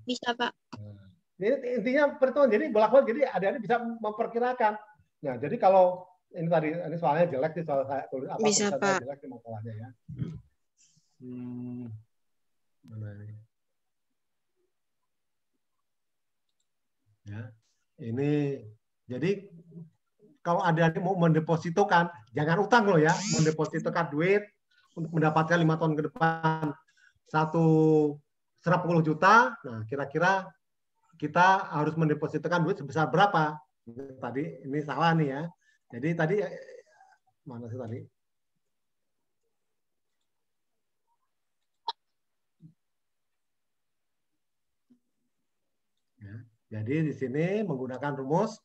Bisa, Pak. Ini intinya perhitungan. Jadi bolak-balik. Jadi adik-adik bisa memperkirakan. Nah, jadi kalau ini tadi, ini soalnya jelek sih, soal saya tulis apa Bisa, tulisan Pak. saya jelek sih masalahnya ya. Mana ini? Ya, ini jadi kalau adik-adik mau mendepositokan, jangan utang loh ya, mendepositokan duit untuk mendapatkan 5 tahun ke depan 110 juta. Nah, kira-kira kita harus mendepositokan duit sebesar berapa? Tadi ini salah nih ya. Jadi tadi mana sih tadi? Ya, jadi di sini menggunakan rumus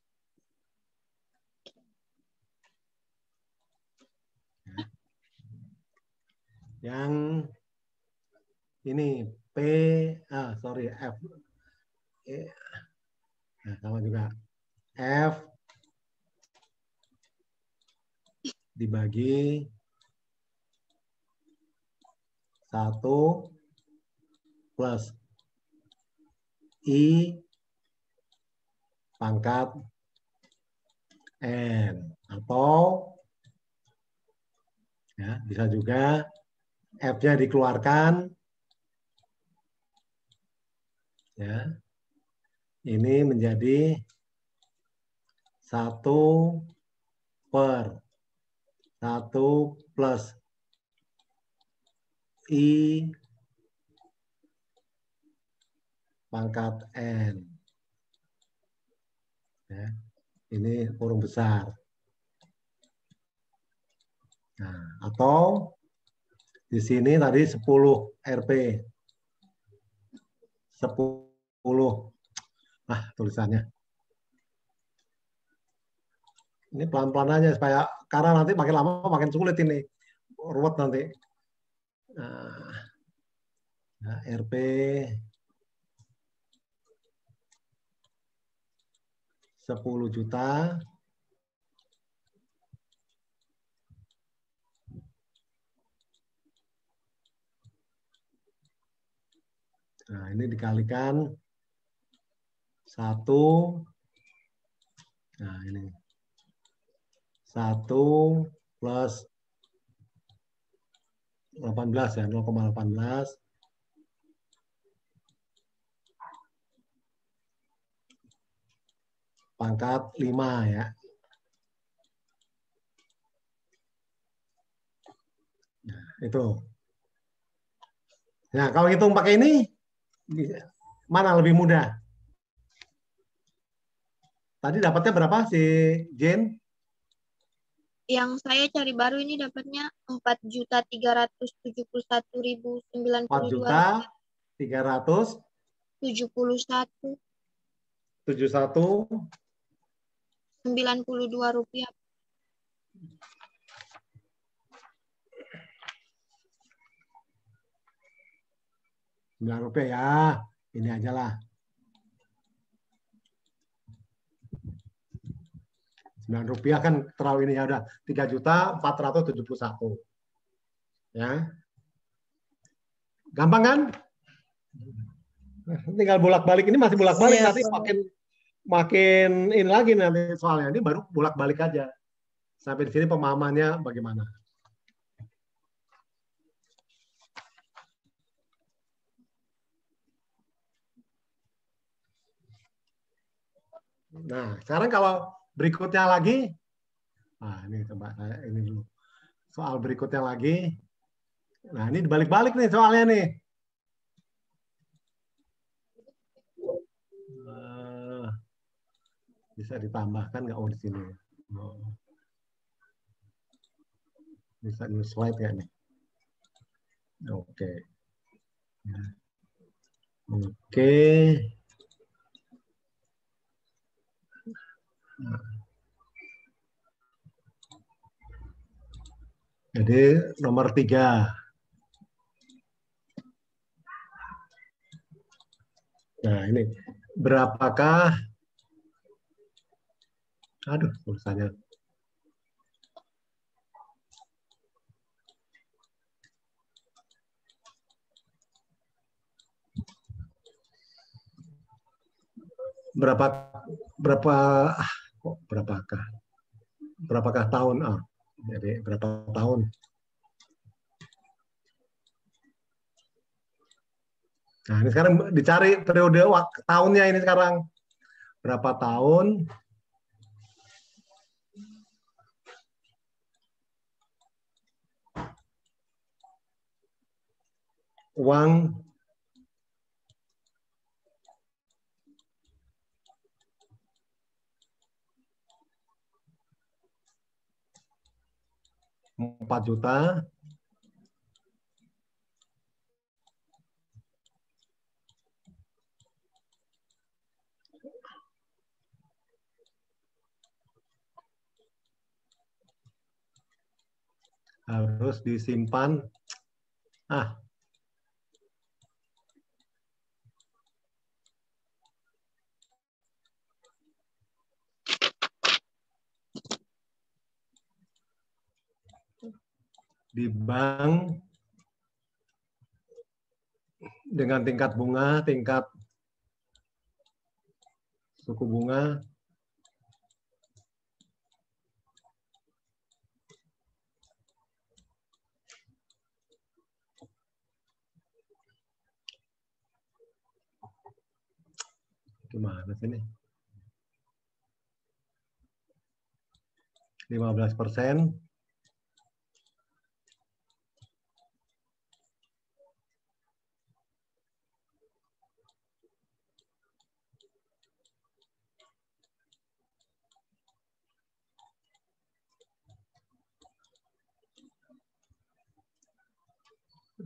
yang ini F. Nah, sama juga F dibagi 1 plus I pangkat N, atau ya, bisa juga F-nya dikeluarkan, ya, ini menjadi 1 per 1 plus I pangkat N. Ya, ini kurung besar. Nah, atau di sini tadi 10 Rp. 10. Tulisannya. Ini pelan-pelan aja supaya, karena nanti makin lama makin sulit ini. Ruwet nanti. Nah, Rp 10 juta. Nah, ini dikalikan 1. Nah, ini 1 plus 18 ya, 0,18 pangkat 5 ya. Nah, itu. Nah, kalau hitung pakai ini, mana lebih mudah? Tadi dapatnya berapa si Jane? Yang saya cari baru ini dapatnya 4.371.092 4.300.71 92 rupiah. Rp9 ya. Ini aja lah. 9 rupiah kan terlalu ini ya, udah 3.471. Ya. Gampang kan? Tinggal bolak-balik, ini masih bolak-balik, Iya, nanti Pak. makin ini lagi nanti soalnya. Ini baru bolak-balik aja. Sampai di sini pemahamannya bagaimana? Nah, sekarang kalau berikutnya lagi. Nah, ini coba saya ini dulu. Soal berikutnya lagi. Nah, ini dibalik-balik nih soalnya nih. Bisa ditambahkan nggak? Oh, di sini. Oh. Bisa new slide nggak nih? Oke. Oke. Jadi nomor 3. Nah, ini berapakah? Aduh, tulisannya. Berapakah tahun? Jadi berapa tahun? Nah, ini sekarang dicari periode tahunnya ini sekarang. Berapa tahun? Uang Rp4.000.000 harus disimpan. Di bank dengan tingkat bunga, tingkat suku bunga gimana sih ini? 15%.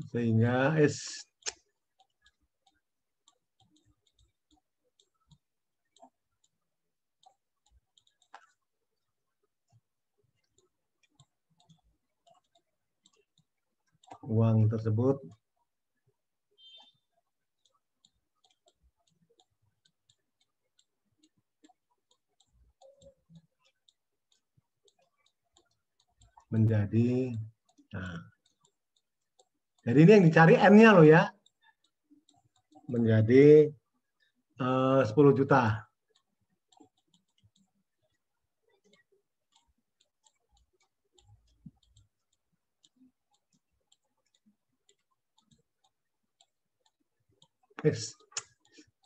Sehingga uang tersebut menjadi, jadi ini yang dicari N-nya loh ya, menjadi 10 juta.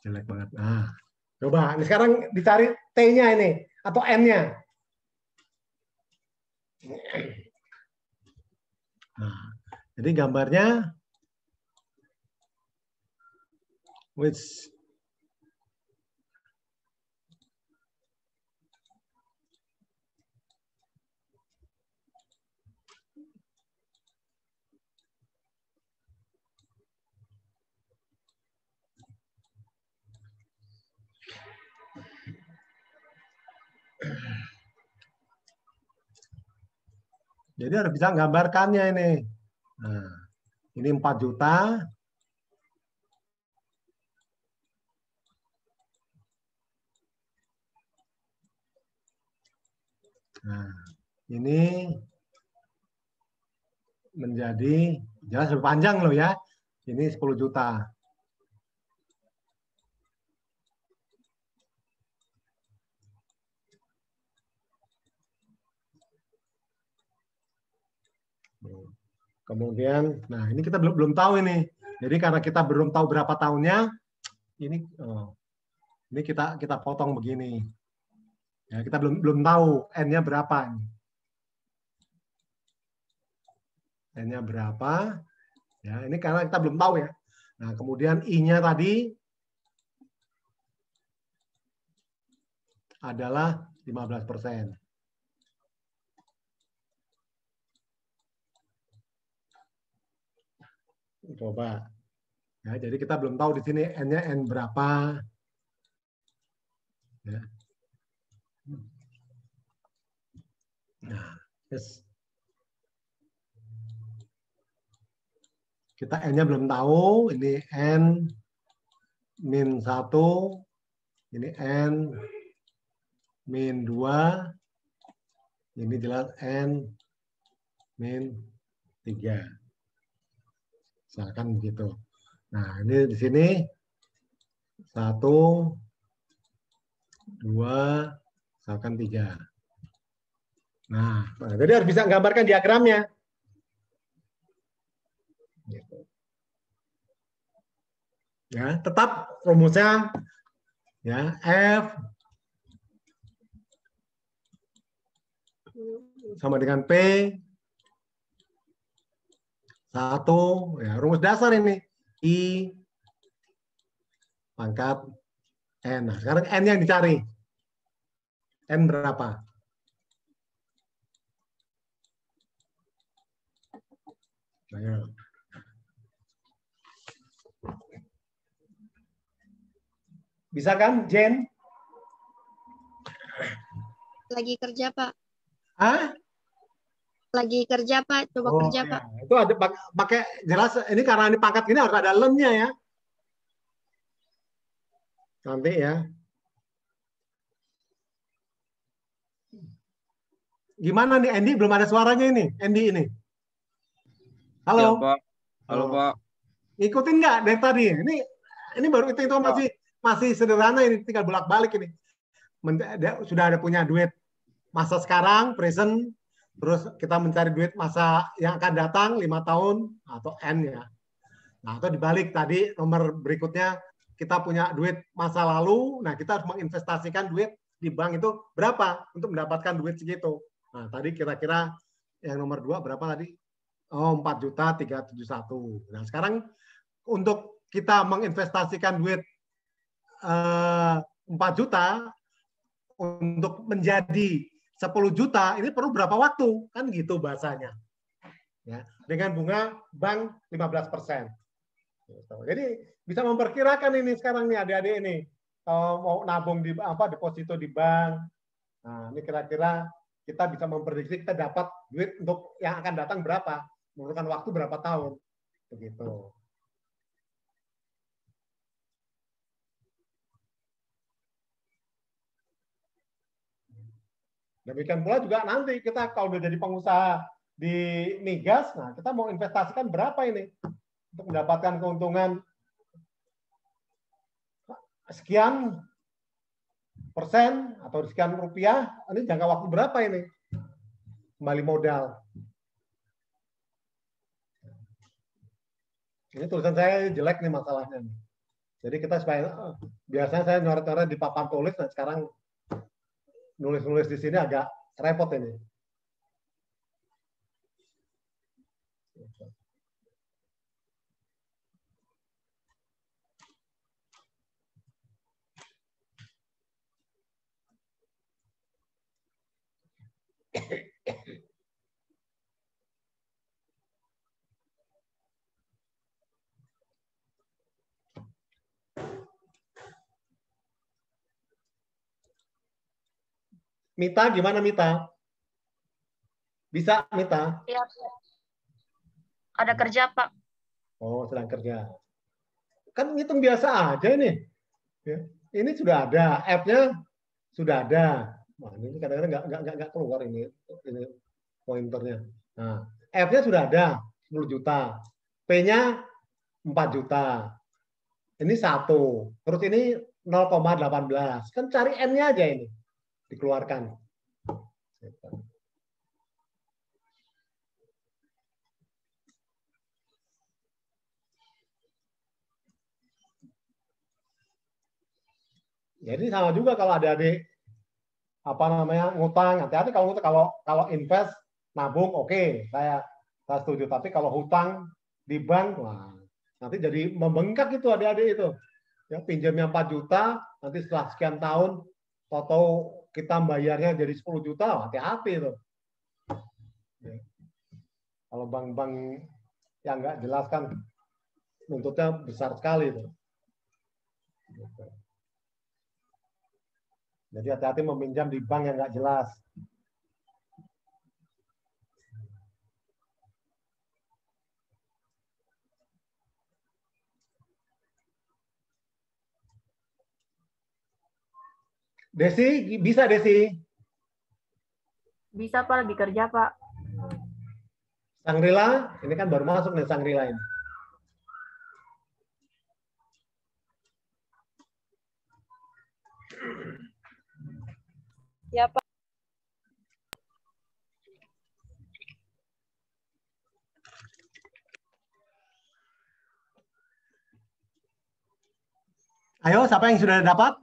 Jelek banget. Nah, coba ini sekarang dicari T-nya ini atau N-nya. Nah, jadi gambarnya jadi harus bisa menggambarkannya ini. Nah, ini 4 juta. Nah, ini menjadi, jelas lebih panjang loh ya. Ini 10 juta. Kemudian, nah ini kita belum tahu ini. Jadi karena kita belum tahu berapa tahunnya, ini kita potong begini. Ya, kita belum tahu N-nya berapa. N-nya berapa. Ya, ini karena kita belum tahu ya. Nah, kemudian I-nya tadi adalah 15%. Coba. Ya, jadi kita belum tahu di sini N-nya N berapa. Ya. Nah, yes. Kita N-nya belum tahu. Ini N min 1. Ini N min 2. Ini jelas N min 3. Misalkan begitu. Nah, ini di sini 1, 2, misalkan 3. Nah, jadi harus bisa menggambarkan diagramnya. Ya, tetap rumusnya ya F sama dengan P 1, ya rumus dasar ini I pangkat N. Nah, sekarang N yang dicari. N berapa? Ayo. Bisa kan, Jen? Lagi kerja, Pak. Hah? Lagi kerja, Pak. Coba kerja, ya. Pak. Itu ada pakai jelas ini karena ini pangkat gini harus ada lemnya ya. Nanti ya. Gimana nih Andy? Belum ada suaranya ini, Andy ini. Halo. Ya, Pak. Halo, Pak. Ngikutin nggak dari tadi? Ini baru itu masih sederhana ini, tinggal bolak-balik ini. Sudah ada punya duit masa sekarang, present, terus kita mencari duit masa yang akan datang 5 tahun atau N ya. Nah, atau dibalik tadi nomor berikutnya kita punya duit masa lalu, nah kita harus menginvestasikan duit di bank itu berapa untuk mendapatkan duit segitu. Nah, tadi kira-kira yang nomor 2 berapa tadi? Oh, 4.371. Nah, sekarang untuk kita menginvestasikan duit 4 juta untuk menjadi 10 juta, ini perlu berapa waktu? Kan gitu bahasanya. Ya, dengan bunga bank 15%. Jadi bisa memperkirakan ini sekarang nih adik-adik ini mau nabung di deposito di bank. Nah, ini kira-kira kita bisa memprediksi kita dapat duit untuk yang akan datang berapa, memerlukan waktu berapa tahun, begitu. Demikian pula juga nanti kita kalau udah jadi pengusaha di migas, nah kita mau investasikan berapa ini untuk mendapatkan keuntungan sekian persen atau sekian rupiah, ini jangka waktu berapa ini kembali modal. Ini tulisan saya jelek nih masalahnya. Jadi kita biasanya saya nyoret-nyoret di papan tulis, nah sekarang nulis-nulis di sini agak repot ini. Mita, gimana Mita? Bisa, Mita? Iya, Pak. Ada kerja, Pak. Oh, sedang kerja. Kan ngitung biasa aja ini. Ya. Ini sudah ada, app-nya sudah ada. Wah, ini kadang-kadang nggak keluar ini pointernya. Nah, F-nya sudah ada 10 juta. P-nya 4 juta. Ini 1. Terus ini 0,18. Kan cari N-nya aja ini. Dikeluarkan. Jadi sama juga kalau adik-adik apa namanya ngutang, hati-hati kalau ngutang, kalau invest nabung oke, saya setuju. Tapi kalau hutang di bank, wah, nanti jadi membengkak itu adik-adik itu. Ya, pinjamnya 4 juta, nanti setelah sekian tahun, tahu kita bayarnya jadi 10 juta, hati-hati itu. Ya. Kalau bank-bank yang nggak jelas kan, nuntutnya besar sekali itu. Jadi hati-hati meminjam di bank yang nggak jelas. Desi, bisa Desi? Bisa Pak, lagi kerja Pak. Sangrila, ini kan baru masuk nih Sangrila ini. Ya, Pak. Ayo, siapa yang sudah dapat?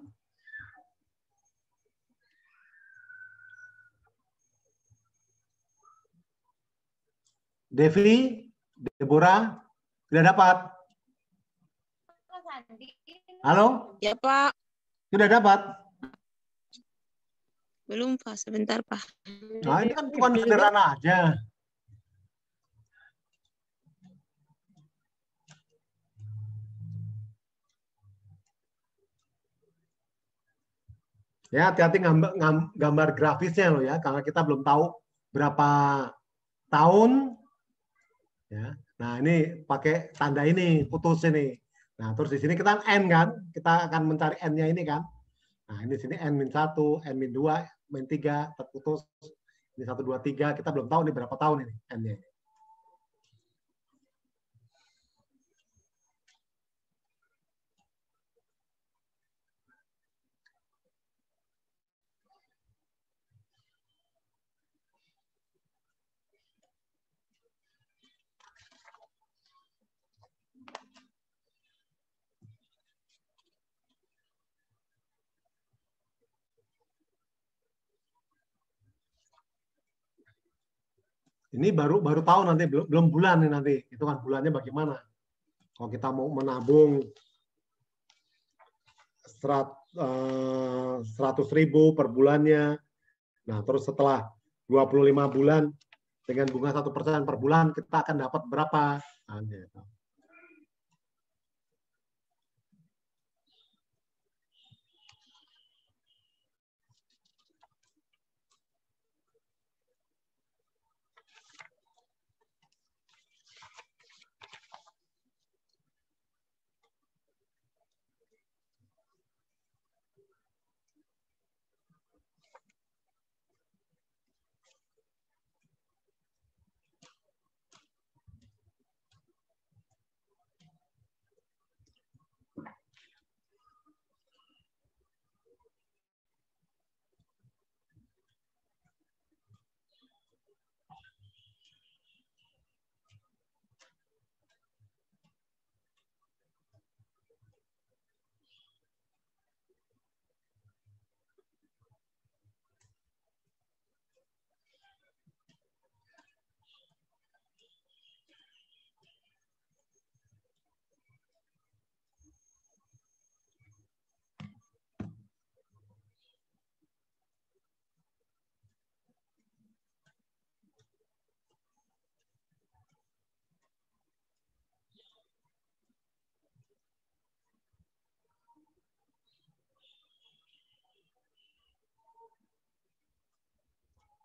Devi, Deborah, sudah dapat? Halo? Ya, Pak. Sudah dapat? Belum, Pak. Sebentar, Pak. Nah, ini kan bukan sederhana aja. Ya, hati-hati gambar grafisnya loh ya, karena kita belum tahu berapa tahun. Ya. Nah, ini pakai tanda ini, putus ini. Nah, terus di sini kita N kan, kita akan mencari N-nya ini kan. Nah, ini sini N-1, N-2, N-3, terputus. Ini 1, 2, 3, kita belum tahu nih berapa tahun ini N-nya. Ini baru tahu nanti, belum bulan nih nanti. Itu kan bulannya bagaimana. Kalau kita mau menabung 100.000 per bulannya, nah terus setelah 25 bulan dengan bunga 1% per bulan, kita akan dapat berapa? Nah, gitu.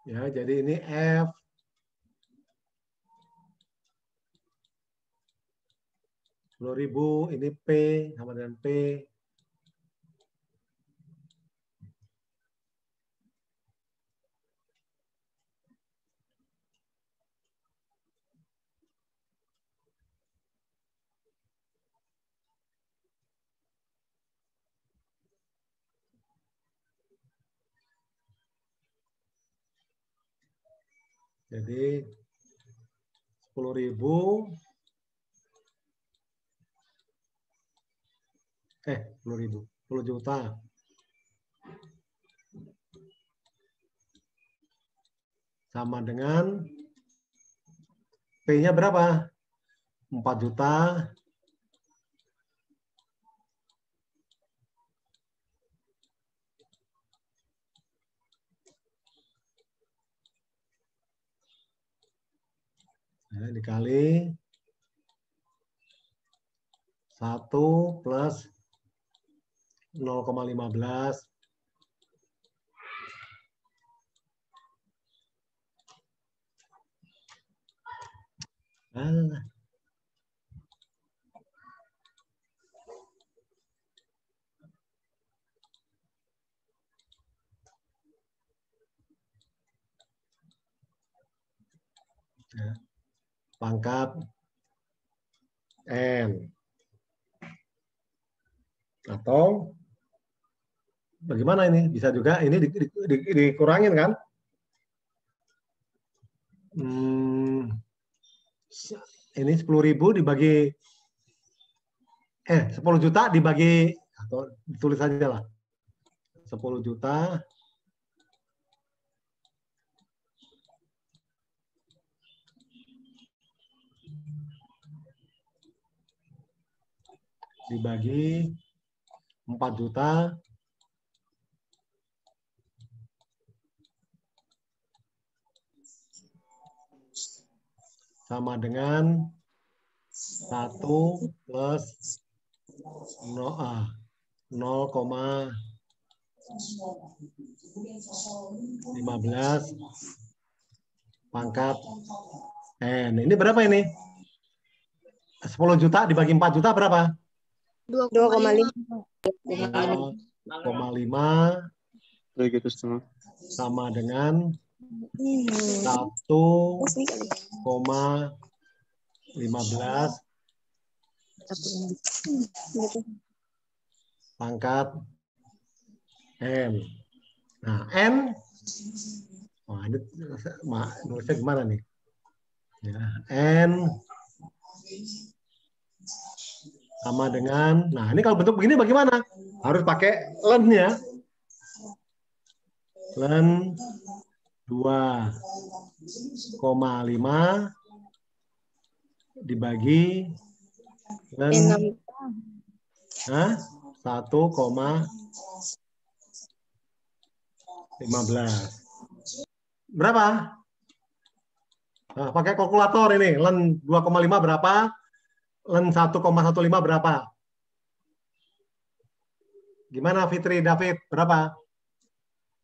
Ya, jadi ini F, 10.000, ini P sama dengan P. Jadi 10.000, 10.000, 10 juta. sama dengan P-nya berapa? 4 juta. Nah, dikali 1 plus 0,15. Ah. Ya. Pangkat N. Atau bagaimana ini? Bisa juga ini dikurangin kan? Ini 10.000 dibagi 10 juta dibagi, atau ditulis aja lah. 10 juta dibagi 4 juta sama dengan 1 plus 0,15 pangkat N. Ini berapa ini? 10 juta dibagi 4 juta berapa? 2,5. 2,5 sama dengan 1,15 pangkat N. Nah, N, ini nulisnya gimana nih? Ya, N sama dengan, nah ini kalau bentuk begini bagaimana? Harus pakai len ya. Len 2,5 dibagi len 1,15. Berapa? Nah, pakai kalkulator ini. Len 2,5 berapa? Len 1,15 berapa? Gimana Fitri, David? Berapa?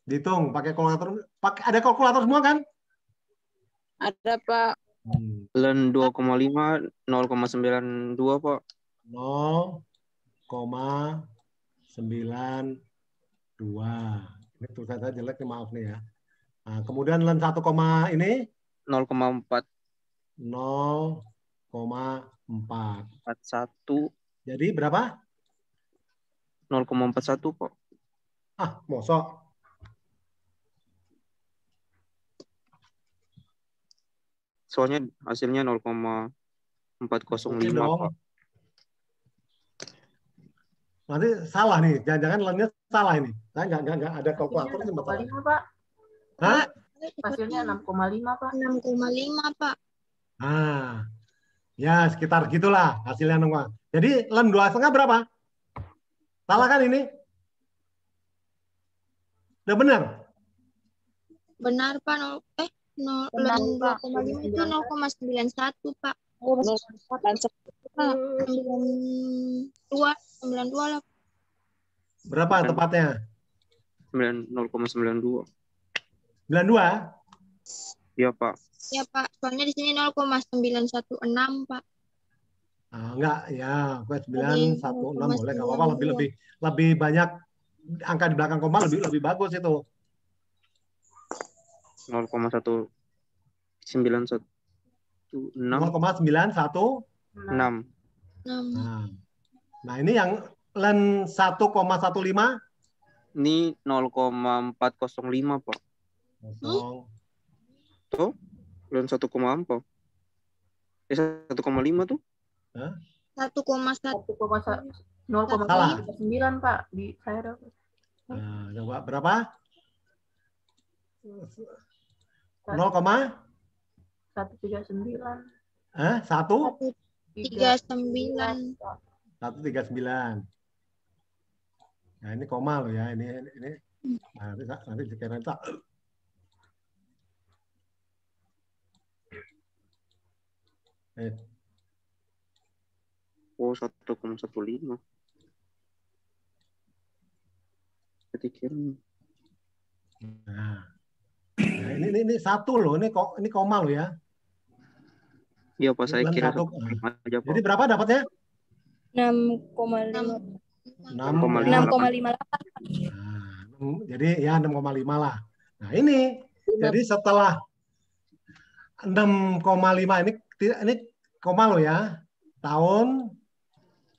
Dihitung pakai kalkulator. Ada kalkulator semua kan? Ada, Pak. Len 2,5 0,92, Pak. 0,92. Ini tulisan saya jelek nih, maaf nih ya. Nah, kemudian len 1, ini 0,4. 0,4. 41. Jadi berapa? 0,41, Pak. Mosok. Soalnya hasilnya 0,405, Pak. Nanti salah nih, jangan-jangan lennya salah ini. Saya nggak ada kalkulator ini masalah. Pak. Hah? Hasilnya 6,5, Pak. 6,5, Pak. Ya sekitar gitulah hasilnya 6. Jadi len 2,5 berapa? Salah kan ini? Udah benar? Benar, Pak. Len 2,5 itu 0,91, Pak. 92 lah. Berapa tepatnya? 0,92. 92? Iya, Pak. Ya, Pak. Soalnya di sini 0,916, Pak. Enggak, ya, 916 boleh, nggak apa-apa, lebih banyak angka di belakang koma lebih bagus itu. 0,191. 0,916. Nah, ini yang len 1,15. Ini 0,405, Pak. Tuh, len 1,4. 1,5 tuh. 0,9, Pak. Di saya dapat. Coba berapa? 139. 139. 139. Nah, ini koma loh ya. Ini nanti dikira itu. Oh, 1,15. Ketikirnya. Nah, ini satu loh. Ini koma loh ya. Iya, Pak, saya kira Satu. 1,5 aja, Pak. Jadi berapa dapatnya? 6,5. 6,58. Nah, jadi ya 6,5 lah. Nah, ini jadi setelah 6,5 ini koma loh ya. Tahun.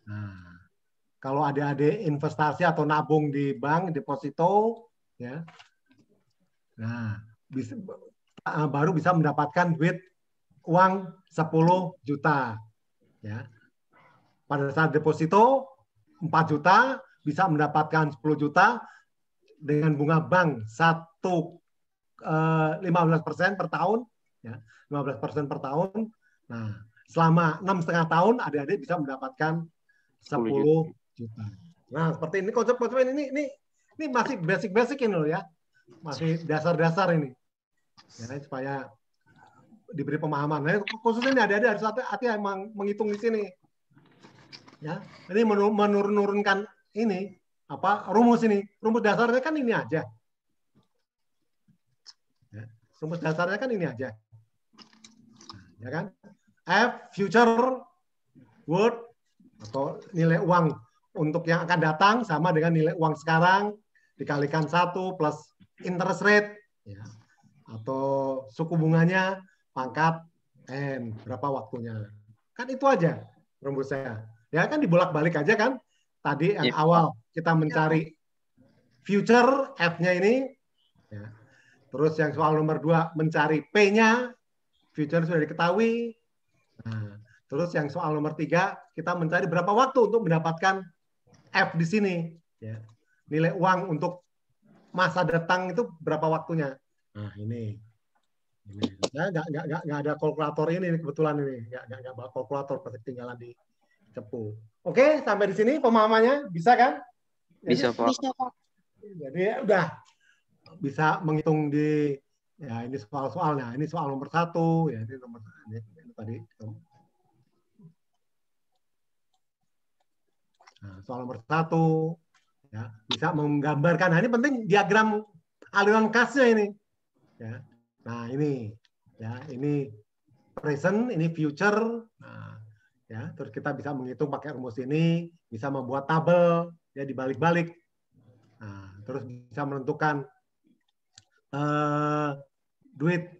Nah, kalau adik-adik investasi atau nabung di bank, deposito ya. Nah, baru bisa mendapatkan duit uang 10 juta ya. Pada saat deposito 4 juta bisa mendapatkan 10 juta dengan bunga bank 15% per tahun ya, 15% per tahun. Nah, selama 6,5 tahun adik-adik bisa mendapatkan 10 juta. Nah, seperti ini konsep-konsep ini masih basic ini loh ya. Masih dasar-dasar ini. Ya, supaya diberi pemahaman. Nah, khususnya ini adik-adik harus hati-hati emang menghitung di sini. Ya, ini menurunkan ini rumus ini. Rumus dasarnya kan ini aja. Ya, rumus dasarnya kan ini aja. Ya kan? F future worth atau nilai uang untuk yang akan datang sama dengan nilai uang sekarang dikalikan 1 plus interest rate ya. Atau suku bunganya pangkat N berapa waktunya. Kan itu aja rumusnya. Ya kan dibolak-balik aja kan. Tadi yang awal kita mencari future F-nya ini. Ya. Terus yang soal nomor 2 mencari P-nya. Future sudah diketahui. Nah, terus yang soal nomor 3 kita mencari berapa waktu untuk mendapatkan F di sini. Ya. Nilai uang untuk masa datang itu berapa waktunya. Nah ini. Saya nggak ada kalkulator ini kebetulan ini. Nggak bawa kalkulator pasti ketinggalan di cepu. Oke, sampai di sini pemahamannya bisa kan? Bisa, Pak. Bisa, Pak. Jadi udah bisa menghitung di ya ini soal-soalnya. Ini soal nomor 1 ya ini nomor ini tadi. Nah, soal nomor 1 ya bisa menggambarkan. Nah, ini penting diagram aliran kasnya ini. Ya. Nah ini ya ini present, ini future. Nah, ya terus kita bisa menghitung pakai rumus ini, bisa membuat tabel ya dibalik-balik. Nah, terus bisa menentukan duit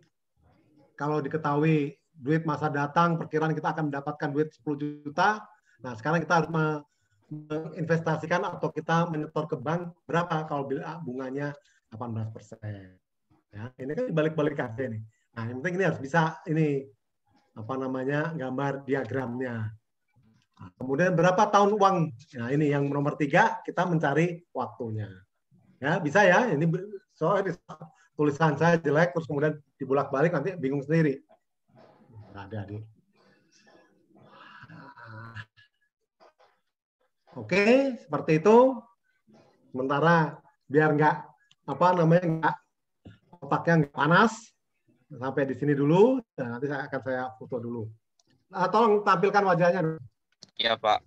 kalau diketahui duit masa datang perkiraan kita akan mendapatkan duit 10 juta. Nah sekarang kita harus menginvestasikan atau kita menyetor ke bank berapa kalau bunganya 18%. Ya, ini kan dibalik-balik aja nih. Nah, yang penting ini harus bisa ini gambar diagramnya. Nah, kemudian berapa tahun uang? Nah, ini yang nomor 3 kita mencari waktunya. Ya, bisa ya. Ini soalnya tulisan saya jelek terus kemudian dibolak-balik nanti bingung sendiri. Nah, ada. Oke, seperti itu. Sementara biar nggak nggak otaknya nggak panas, sampai di sini dulu. Dan nanti saya foto dulu. Tolong tampilkan wajahnya. Iya, Pak.